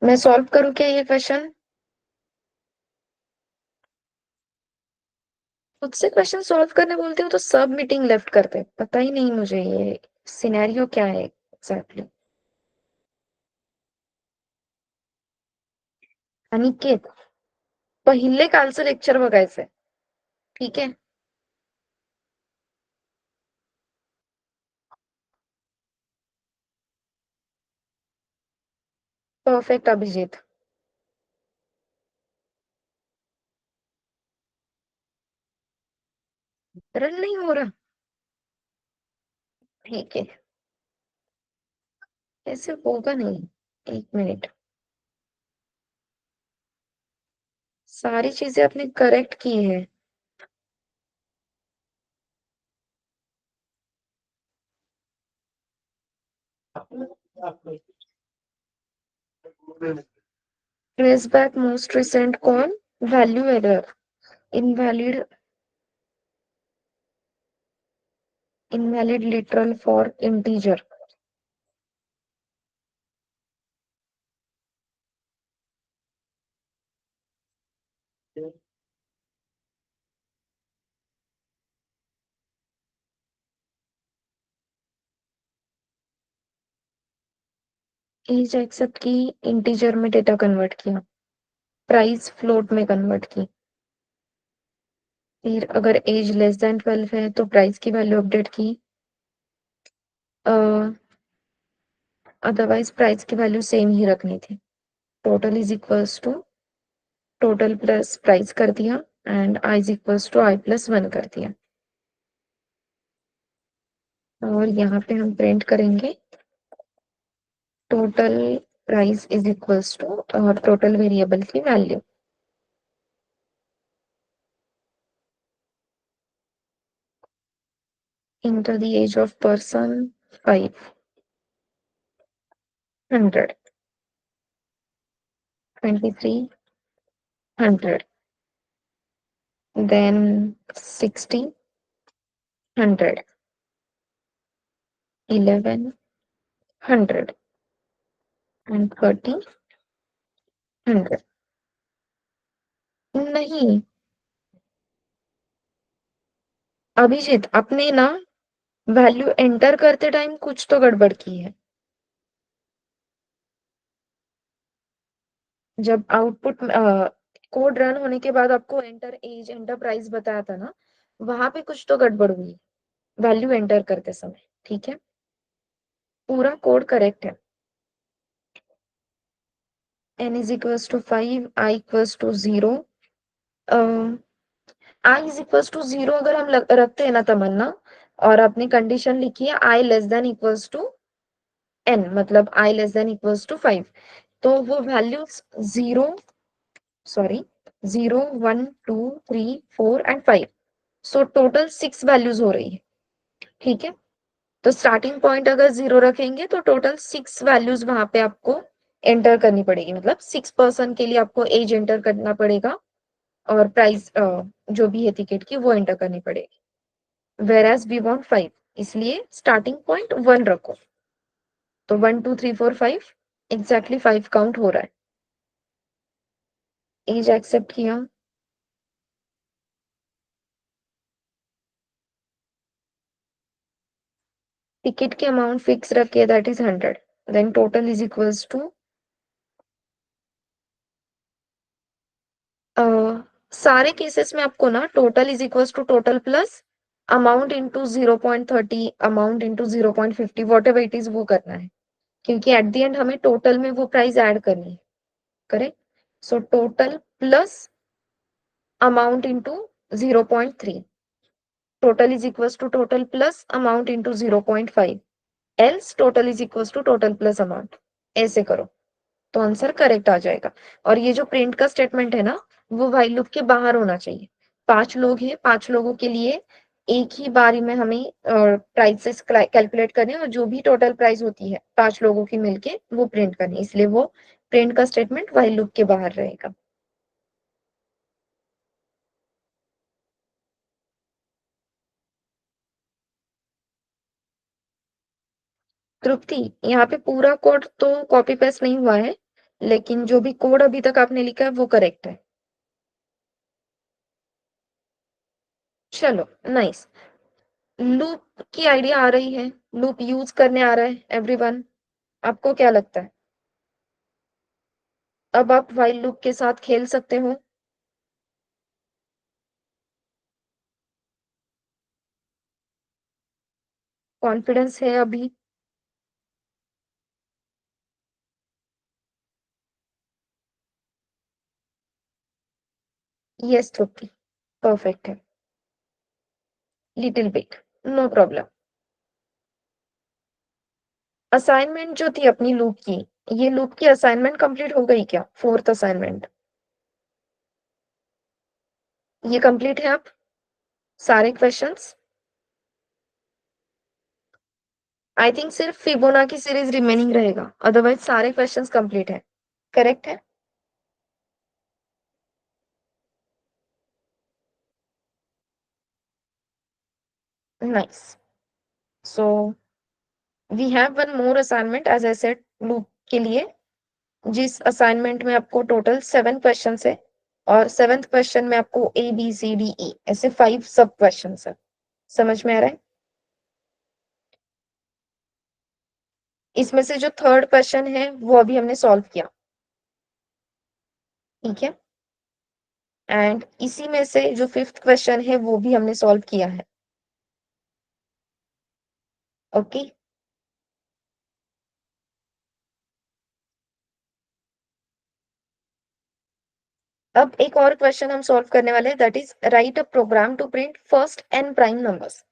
A: मैं सॉल्व करूँ क्या ये क्वेश्चन? मुझसे क्वेश्चन सॉल्व करने बोलते हो तो सब मीटिंग लेफ्ट करते, पता ही नहीं मुझे ये सिनेरियो क्या है एग्जैक्टली। अनिकेत, पहिले कालचं लेक्चर बघायचंय, ठीक आहे? परफेक्ट अभिजीत। रन नहीं हो रहा? ठीक है, ऐसे होगा नहीं। एक मिनट, सारी चीजें आपने करेक्ट की है। ट्रेस बैक मोस्ट रिसेंट कौन? Value error, invalid, invalid literal for integer. As except की, इंटीजर में डेटा कन्वर्ट किया, प्राइस फ्लोट में कन्वर्ट की, फिर अगर एज लेस देन 12 है तो प्राइस की वैल्यू अपडेट की, अदरवाइज प्राइस की वैल्यू सेम ही रखनी थी। Total is equals to total plus price कर दिया, and I is equals to I plus 1 कर दिया। और यहाँ पे हम प्रिंट करेंगे total price is equals to और टोटल वेरिएबल की value into the age of person 500, 2300, then 60, 100, 1100 and 30, 100। नहीं, अभिजीत अपने ना वैल्यू एंटर करते टाइम कुछ तो गड़बड़ की है। जब आउटपुट कोड रन होने के बाद आपको एंटर एज एंटर प्राइस बताया था ना, वहां पे कुछ तो गड़बड़ हुई वैल्यू एंटर करते समय, ठीक है? पूरा कोड करेक्ट है। n is equals to 5, i equals to 0, i is equals to 0 अगर हम रखते हैं ना तमन्ना, और आपने कंडीशन लिखी है i less than equals to n, मतलब i less than equals to 5, तो वो values 0, sorry, 0, 1, 2, 3, 4 and 5, so total 6 values हो रही है, ठीक है? तो स्टार्टिंग पॉइंट अगर 0 रखेंगे तो टोटल 6 वैल्यूज वहां पे आपको एंटर करनी पड़ेगी, मतलब 6 पर्सन के लिए आपको एज एंटर करना पड़ेगा, और प्राइस जो भी है टिकट की वो एंटर करनी पड़ेगी। वेर एज वी वॉन्ट 5, इसलिए स्टार्टिंग पॉइंट 1 रखो, तो 1, 2, 3, 4, 5, एग्जैक्टली 5 काउंट हो रहा है। एज एक्सेप्ट किया, टिकट की अमाउंट फिक्स रखिए, that is 100, then total is equals to, सारे केसेस में आपको ना total is equals to total plus amount into 0.30, amount into 0.50, whatever it is वो करना है, क्योंकि एट द एंड हमें टोटल में वो प्राइस ऐड करनी है, correct? So total plus amount into 0.3, total is equals to total plus amount into 0.5, else total is equals to total plus amount. ऐसे करो तो आंसर करेक्ट आ जाएगा। और ये जो प्रिंट का स्टेटमेंट है ना, वो व्हाइल लूप के बाहर होना चाहिए। 5 लोग हैं, 5 लोगों के लिए एक ही बारी में हमें प्राइसेस कैलकुलेट करने, और जो भी टोटल प्राइस होती है 5 लोगों की मिलके वो प्रिंट करनी, इसलिए वो प्रिंट का स्टेटमेंट व्हाइल लूप के बाहर रहेगा। तृप्ति, यहाँ पे पूरा कोड तो कॉपी पेस्ट नहीं हुआ है, लेकिन जो भी कोड अभी तक आपने लिखा है वो करेक्ट है। चलो, नाइस। लूप की आइडिया आ रही है, लूप यूज करने आ रहा है एवरीवन। आपको क्या लगता है? अब आप व्हाइल लूप के साथ खेल सकते हो। कॉन्फिडेंस है अभी? यस तृप्ति, परफेक्ट है। Little bit, no problem. Assignment जो थी अपनी लूप की, ये लूप की असाइनमेंट कंप्लीट हो गई क्या? फोर्थ असाइनमेंट ये कंप्लीट है अब, सारे क्वेश्चंस? आई थिंक सिर्फ फिबोनाची सीरीज रिमेनिंग रहेगा, अदरवाइज सारे क्वेश्चंस कंप्लीट है। करेक्ट है? Nice. So we have one more assignment as I said, loop के लिए, जिस असाइनमेंट में आपको टोटल 7 क्वेश्चन है, और 7th क्वेश्चन में आपको ABCDE ऐसे 5 सब क्वेश्चन है। समझ में आ रहा है? इसमें से जो थर्ड क्वेश्चन है वो अभी हमने सॉल्व किया, ठीक है? एंड इसी में से जो 5th क्वेश्चन है वो भी हमने सॉल्व किया है। ओके। अब एक और क्वेश्चन हम सॉल्व करने वाले हैं, that is write a program to print first N prime numbers.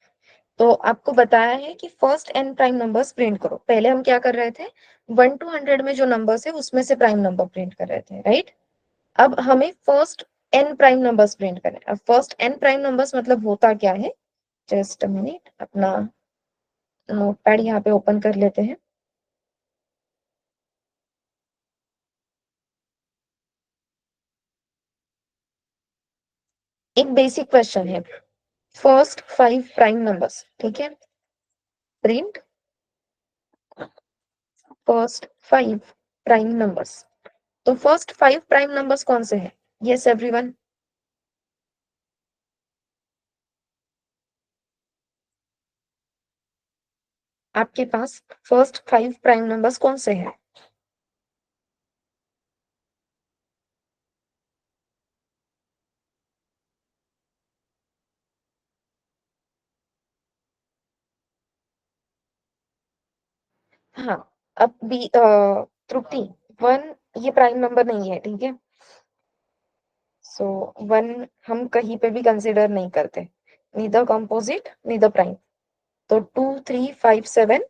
A: तो आपको बताया है कि first N prime numbers print करो। पहले हम क्या कर रहे थे, 1 to 100 में जो नंबर्स है उसमें से प्राइम नंबर प्रिंट कर रहे थे, राइट? अब हमें first N prime numbers print करना है। अब फर्स्ट एन प्राइम नंबर्स मतलब होता क्या है? जस्ट अ मिनट, अपना नोटपैड यहाँ पे ओपन कर लेते हैं। एक बेसिक क्वेश्चन है, फर्स्ट 5 प्राइम नंबर्स, ठीक है? Print first 5 prime numbers. तो फर्स्ट 5 प्राइम नंबर्स कौन से हैं? Yes everyone. आपके पास फर्स्ट 5 प्राइम नंबर्स कौन से हैं? हाँ, अब भी त्रुटि, 1 ये प्राइम नंबर नहीं है, ठीक है? सो 1 हम कहीं पे भी कंसिडर नहीं करते, नीदर कंपोजिट नीदर प्राइम। तो 2 3 5 7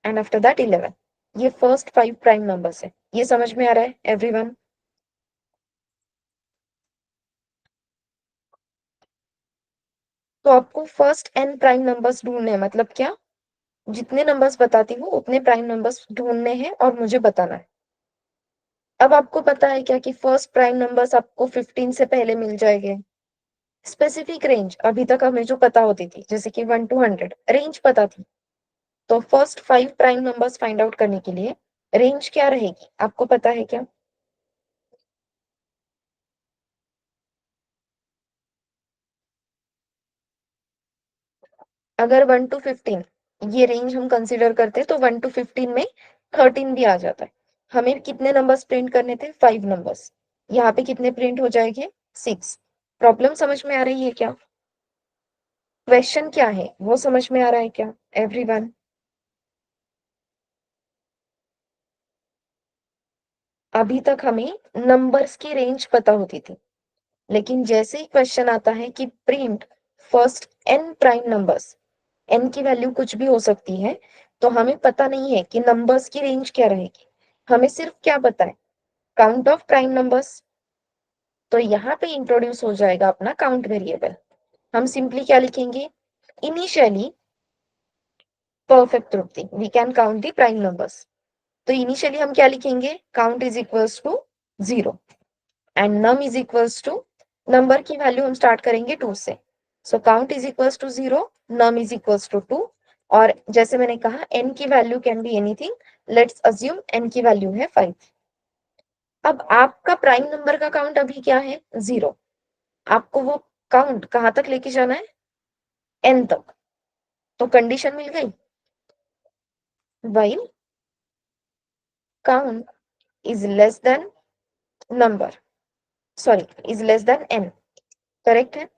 A: एंड आफ्टर दैट 11, ये फर्स्ट 5 प्राइम नंबर्स है। ये समझ में आ रहा है एवरीवन? तो आपको फर्स्ट एन प्राइम नंबर्स ढूंढने हैं, मतलब क्या? जितने नंबर्स बताती हूँ उतने प्राइम नंबर्स ढूंढने हैं और मुझे बताना है। अब आपको पता है क्या कि फर्स्ट प्राइम नंबर्स आपको 15 से पहले मिल जाएंगे। स्पेसिफिक रेंज अभी तक हमें जो पता होती थी, जैसे कि 1 to 100 रेंज पता थी, तो first 5 prime numbers find out करने के लिए रेंज क्या रहेगी आपको पता है क्या? अगर 1 to 15 ये रेंज हम कंसिडर करते हैं, तो 1 to 15 में 13 भी आ जाता है। हमें कितने नंबर्स प्रिंट करने थे? 5 नंबर्स। यहाँ पे कितने प्रिंट हो जाएंगे? 6। प्रॉब्लम समझ में आ रही है क्या? क्वेश्चन क्या है वो समझ में आ रहा है क्या एवरीवन? अभी तक हमें नंबर्स की रेंज पता होती थी, लेकिन जैसे ही क्वेश्चन आता है कि print first N prime numbers, N की वैल्यू कुछ भी हो सकती है, तो हमें पता नहीं है कि नंबर्स की रेंज क्या रहेगी। हमें सिर्फ क्या पता है? Count of prime numbers. तो यहाँ पे इंट्रोड्यूस हो जाएगा अपना काउंट वेरिएबल। हम सिंपली क्या लिखेंगे? इनिशियली, परफेक्ट त्रुटि, we can count the prime numbers. तो इनिशियली हम क्या लिखेंगे? Count is equals to 0 and num is equals to, number की वैल्यू हम स्टार्ट करेंगे 2 से। So count is equals to 0, num is equals to 2, और जैसे मैंने कहा n की value can be anything, let's assume n की वैल्यू है 5। अब आपका प्राइम नंबर का काउंट अभी क्या है, 0। आपको वो काउंट कहां तक लेके जाना है, n तक। तो कंडीशन मिल गई, while count is less than number, sorry is less than n, correct है।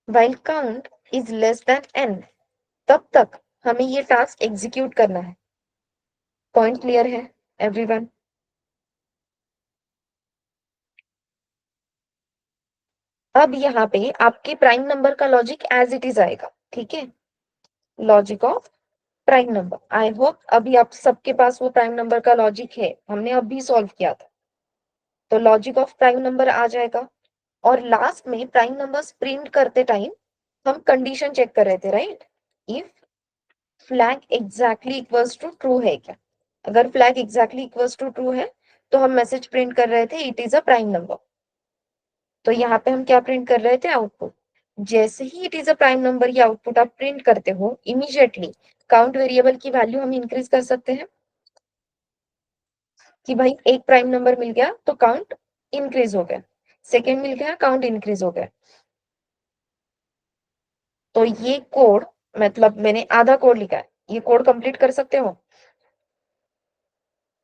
A: while count is less than n, तब तक हमें ये टास्क एग्जीक्यूट करना है। पॉइंट क्लियर है एवरीवन? अब यहाँ पे आपके प्राइम नंबर का लॉजिक एज इट इज आएगा, ठीक है। Logic of prime number, I hope अभी आप सबके पास वो प्राइम नंबर का लॉजिक है, हमने अभी सॉल्व किया था। तो लॉजिक ऑफ प्राइम नंबर आ जाएगा, और लास्ट में प्राइम नंबर्स प्रिंट करते टाइम हम कंडीशन चेक कर रहे थे, right. If flag exactly equals to true है क्या, अगर flag exactly equals to true है तो हम मैसेज प्रिंट कर रहे थे it is a prime number. तो यहाँ पे हम क्या प्रिंट कर रहे थे, आउटपुट। जैसे ही it is a prime number ये आउटपुट आप प्रिंट करते हो, इमीडिएटली काउंट वेरिएबल की वैल्यू हम इंक्रीज कर सकते हैं कि भाई एक प्राइम नंबर मिल गया तो काउंट इंक्रीज हो गया, सेकेंड मिल गया काउंट इंक्रीज हो गया। तो ये कोड, मतलब मैंने आधा कोड लिखा है, ये कोड कंप्लीट कर सकते हो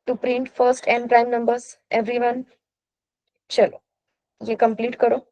A: to print first N prime numbers everyone. चलो ये कंप्लीट करो।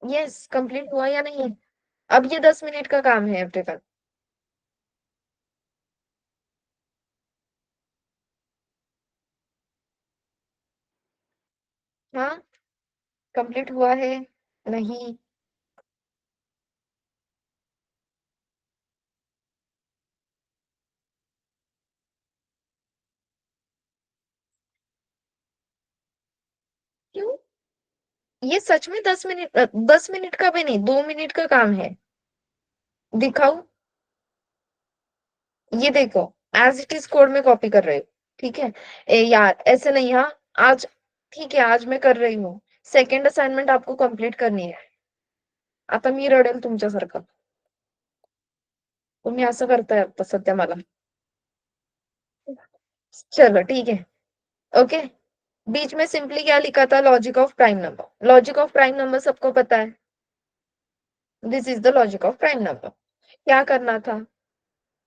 A: यस, कंप्लीट हुआ या नहीं? अब ये 10 मिनट का काम है एवरीवन। हाँ, कंप्लीट हुआ है? नहीं। क्यों? ये सच में 10 मिनट, 10 मिनट का भी नहीं, 2 मिनट का काम है। दिखाओ। ये देखो, एज इट इज कोड में कॉपी कर रहे हो। ठीक है। यार ऐसे नहीं, हाँ। आज, ठीक है, आज मैं कर रही हूँ। सेकंड असाइनमेंट आपको कंप्लीट करनी है। आता मी रडेल तुमच्यासारखं। तुम्ही असं करताय आता सध्या मला। चलो ठीक है। ओके। बीच में सिंपली क्या लिखा था? Logic of prime number. Logic of prime number सबको पता है। This is the logic of prime number. क्या करना था?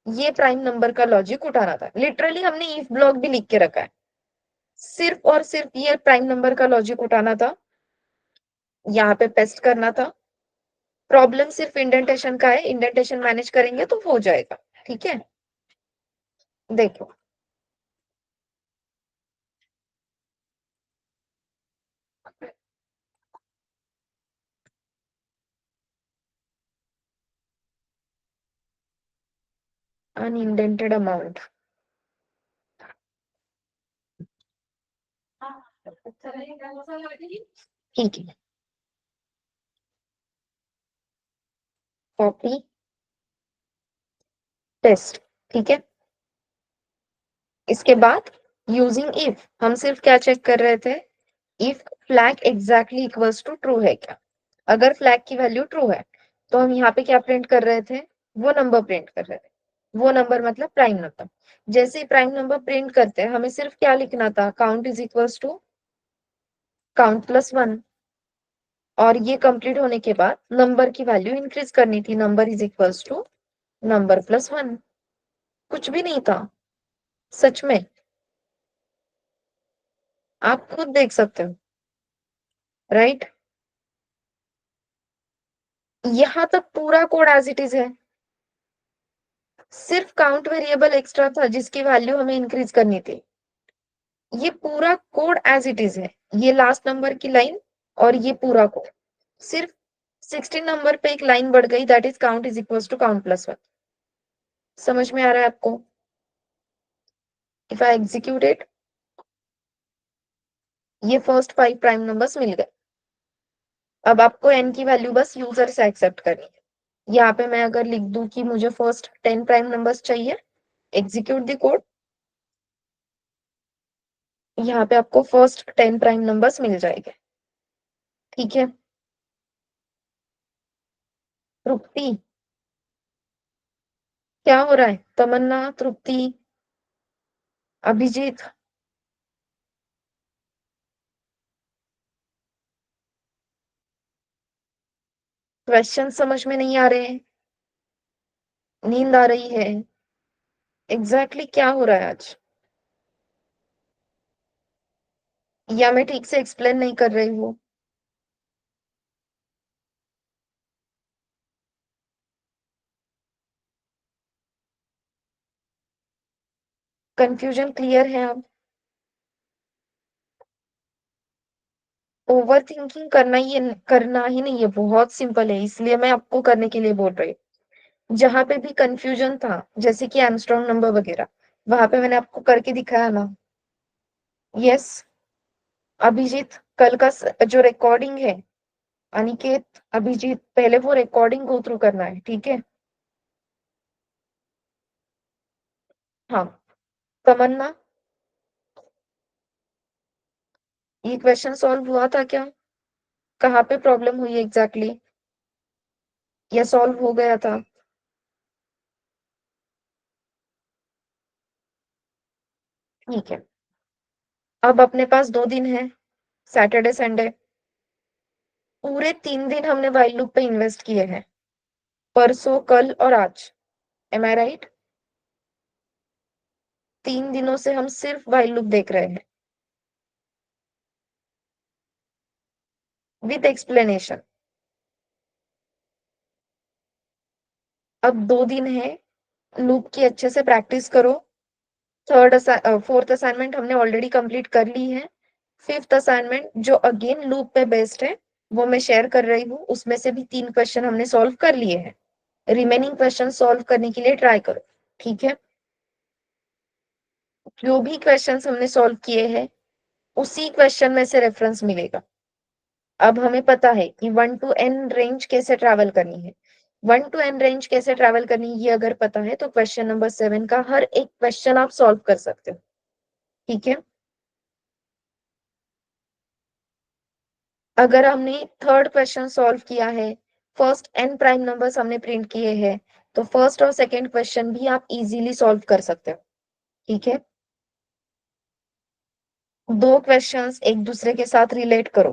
A: ये प्राइम नंबर का लॉजिक उठाना था। लिटरली हमने इफ ब्लॉक भी लिख के रखा है। सिर्फ और सिर्फ ये प्राइम नंबर का लॉजिक उठाना था, यहाँ पे पेस्ट करना था। प्रॉब्लम सिर्फ इंडेंटेशन का है, इंडेंटेशन मैनेज करेंगे तो हो जाएगा। ठीक है। देखो, अनइंडेंटेड अमाउंट। ठीक है। Copy, paste. ठीक है। इसके बाद यूजिंग इफ हम सिर्फ क्या चेक कर रहे थे? If flag exactly equals to true है क्या। अगर फ्लैग की वैल्यू ट्रू है तो हम यहाँ पे क्या प्रिंट कर रहे थे? वो नंबर प्रिंट कर रहे थे। वो नंबर मतलब प्राइम नंबर। जैसे ही प्राइम नंबर प्रिंट करते हैं हमें सिर्फ क्या लिखना था? Count is equals to count plus 1। और ये कंप्लीट होने के बाद नंबर की वैल्यू इंक्रीज करनी थी। Number is equals to number plus 1। कुछ भी नहीं था। सच में। आप खुद देख सकते हो। राइट। यहाँ तक पूरा कोड एज इट इज है। सिर्फ काउंट वेरिएबल एक्स्ट्रा था जिसकी वैल्यू हमें इंक्रीज करनी थी। ये पूरा कोड एज इट इज है। ये लास्ट नंबर की लाइन और ये पूरा कोड। सिर्फ 16 नंबर पे एक लाइन बढ़ गई, that is count is equal to count plus 1। समझ में आ रहा है आपको? इफ आई एग्जीक्यूट इट, ये फर्स्ट 5 प्राइम नंबर्स मिल गए। अब आपको एन की वैल्यू बस यूजर से एक्सेप्ट करनी है। यहाँ पे मैं अगर लिख दूं कि मुझे फर्स्ट 10 प्राइम नंबर्स चाहिए, एग्जीक्यूट द कोड। यहाँ पे आपको फर्स्ट 10 प्राइम नंबर्स मिल जाएंगे। ठीक है। तृप्ति, क्या हो रहा है? तमन्ना, तृप्ति, अभिजीत। क्वेश्चन समझ में नहीं आ रहे हैं? नींद आ रही है? एग्जैक्टली exactly क्या हो रहा है आज? या मैं ठीक से एक्सप्लेन नहीं कर रही हूँ? कंफ्यूजन क्लियर है अब? ओवर थिंकिंग करना ही नहीं है, बहुत सिंपल है, इसलिए मैं आपको करने के लिए बोल रही हूँ। जहां पे भी कंफ्यूजन था, जैसे कि एमस्ट्रॉन्ग नंबर वगैरह, वहां पे मैंने आपको करके दिखाया ना। यस। अभिजीत, कल का जो रिकॉर्डिंग है, अनिकेत, अभिजीत, पहले वो रिकॉर्डिंग गो थ्रू करना है। ठीक है। हाँ। तमन्ना, ये क्वेश्चन सॉल्व हुआ था क्या? कहाँ पे प्रॉब्लम हुई एग्जैक्टली exactly? या सॉल्व हो गया था? ठीक है। अब अपने पास 2 दिन है, सैटरडे संडे। पूरे 3 दिन हमने वाइल्ड लूप पे इन्वेस्ट किए हैं, परसों, कल और आज। एम आई राइट? 3 दिनों से हम सिर्फ वाइल्ड लूप देख रहे हैं, विथ एक्सप्लेनेशन। अब 2 दिन है, लूप की अच्छे से प्रैक्टिस करो। फोर्थ असाइनमेंट हमने ऑलरेडी कंप्लीट कर ली है। फिफ्थ असाइनमेंट जो अगेन लूप पे बेस्ड है, वो मैं शेयर कर रही हूँ। उसमें से भी 3 क्वेश्चन हमने सॉल्व कर लिए हैं। रिमेनिंग क्वेश्चन सॉल्व करने के लिए ट्राई करो, ठीक है। जो भी क्वेश्चंस हमने सॉल्व किए हैं, उसी क्वेश्चन में से रेफरेंस मिलेगा। अब हमें पता है कि 1 to n रेंज कैसे ट्रैवल करनी है। 1 to n रेंज कैसे ट्रैवल करनी है, ये अगर पता है तो क्वेश्चन नंबर 7 का हर एक क्वेश्चन आप सॉल्व कर सकते हो, ठीक है। अगर हमने थर्ड क्वेश्चन सॉल्व किया है, फर्स्ट n प्राइम नंबर्स हमने प्रिंट किए हैं, तो फर्स्ट और सेकंड क्वेश्चन भी आप इजीली सॉल्व कर सकते हो, ठीक है। 2 क्वेश्चंस एक दूसरे के साथ रिलेट करो,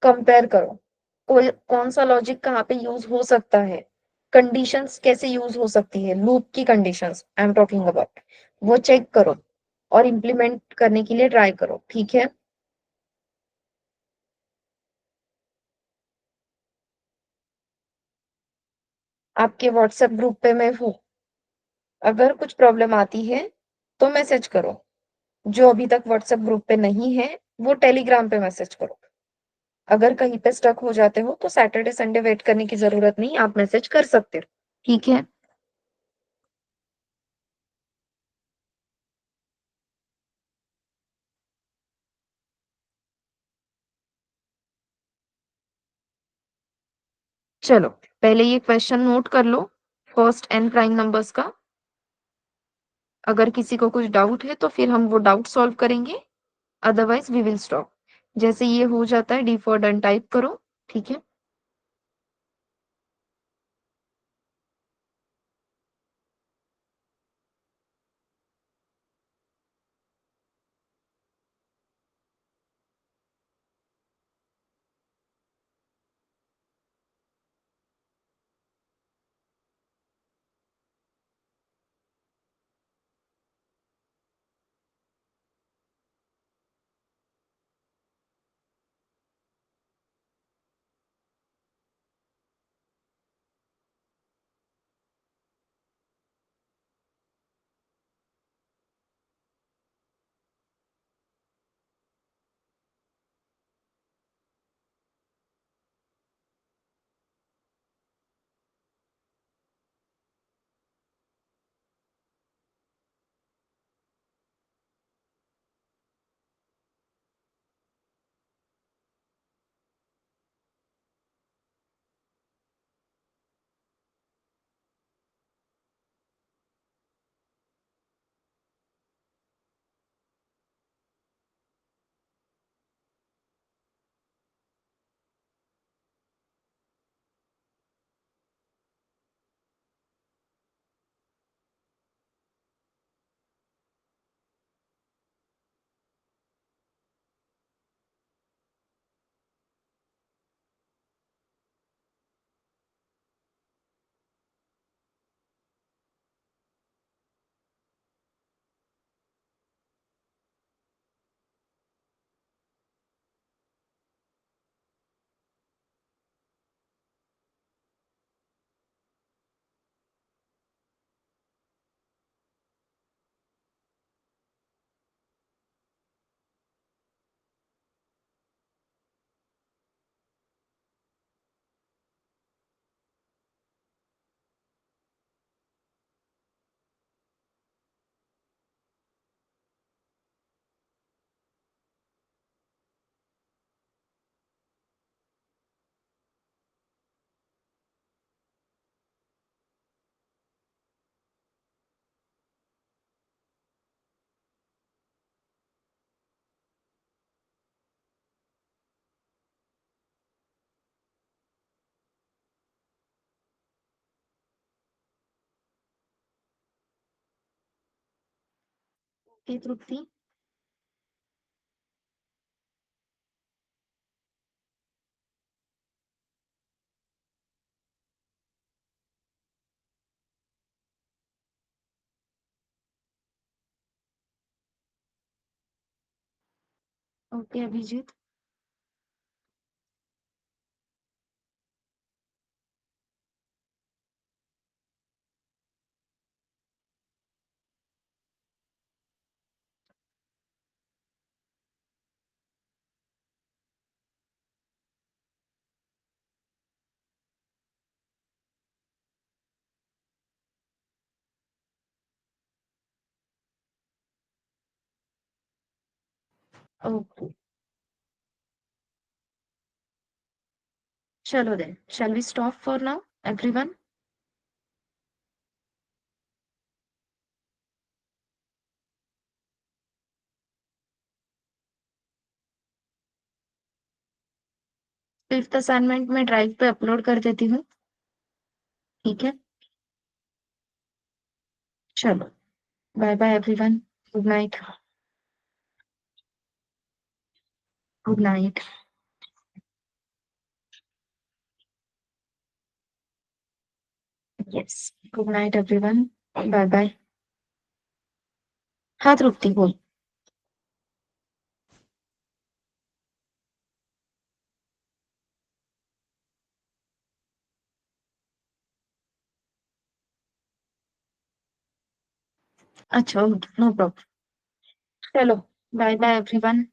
A: कंपेयर करो, कोई कौन सा लॉजिक कहाँ पे यूज हो सकता है, कंडीशंस कैसे यूज हो सकती है, लूप की conditions I am talking about, वो चेक करो और इम्प्लीमेंट करने के लिए ट्राई करो, ठीक है। आपके व्हाट्सएप ग्रुप पे मैं हूँ, अगर कुछ प्रॉब्लम आती है तो मैसेज करो। जो अभी तक व्हाट्सएप ग्रुप पे नहीं है, वो टेलीग्राम पे मैसेज करो। अगर कहीं पे स्टक हो जाते हो तो सैटरडे संडे वेट करने की जरूरत नहीं, आप मैसेज कर सकते हो, ठीक है। चलो, पहले ये क्वेश्चन नोट कर लो, फर्स्ट n प्राइम नंबर्स का। अगर किसी को कुछ डाउट है तो फिर हम वो डाउट सॉल्व करेंगे, अदरवाइज वी विल स्टॉप। जैसे ये हो जाता है, डी फॉर डन टाइप करो, ठीक है। Okay Tripti. Okay Abhijit. Okay, चलो then, shall we stop for now, everyone? Fifth assignment में ड्राइव पे अपलोड कर देती हूँ। ठीक है, चलो, bye bye everyone, good night. Good night. Yes, good night everyone, bye bye. हाँ तृप्ति बोल। अच्छा, नो प्रॉब्लम। चलो, बाय बाय एवरीवन।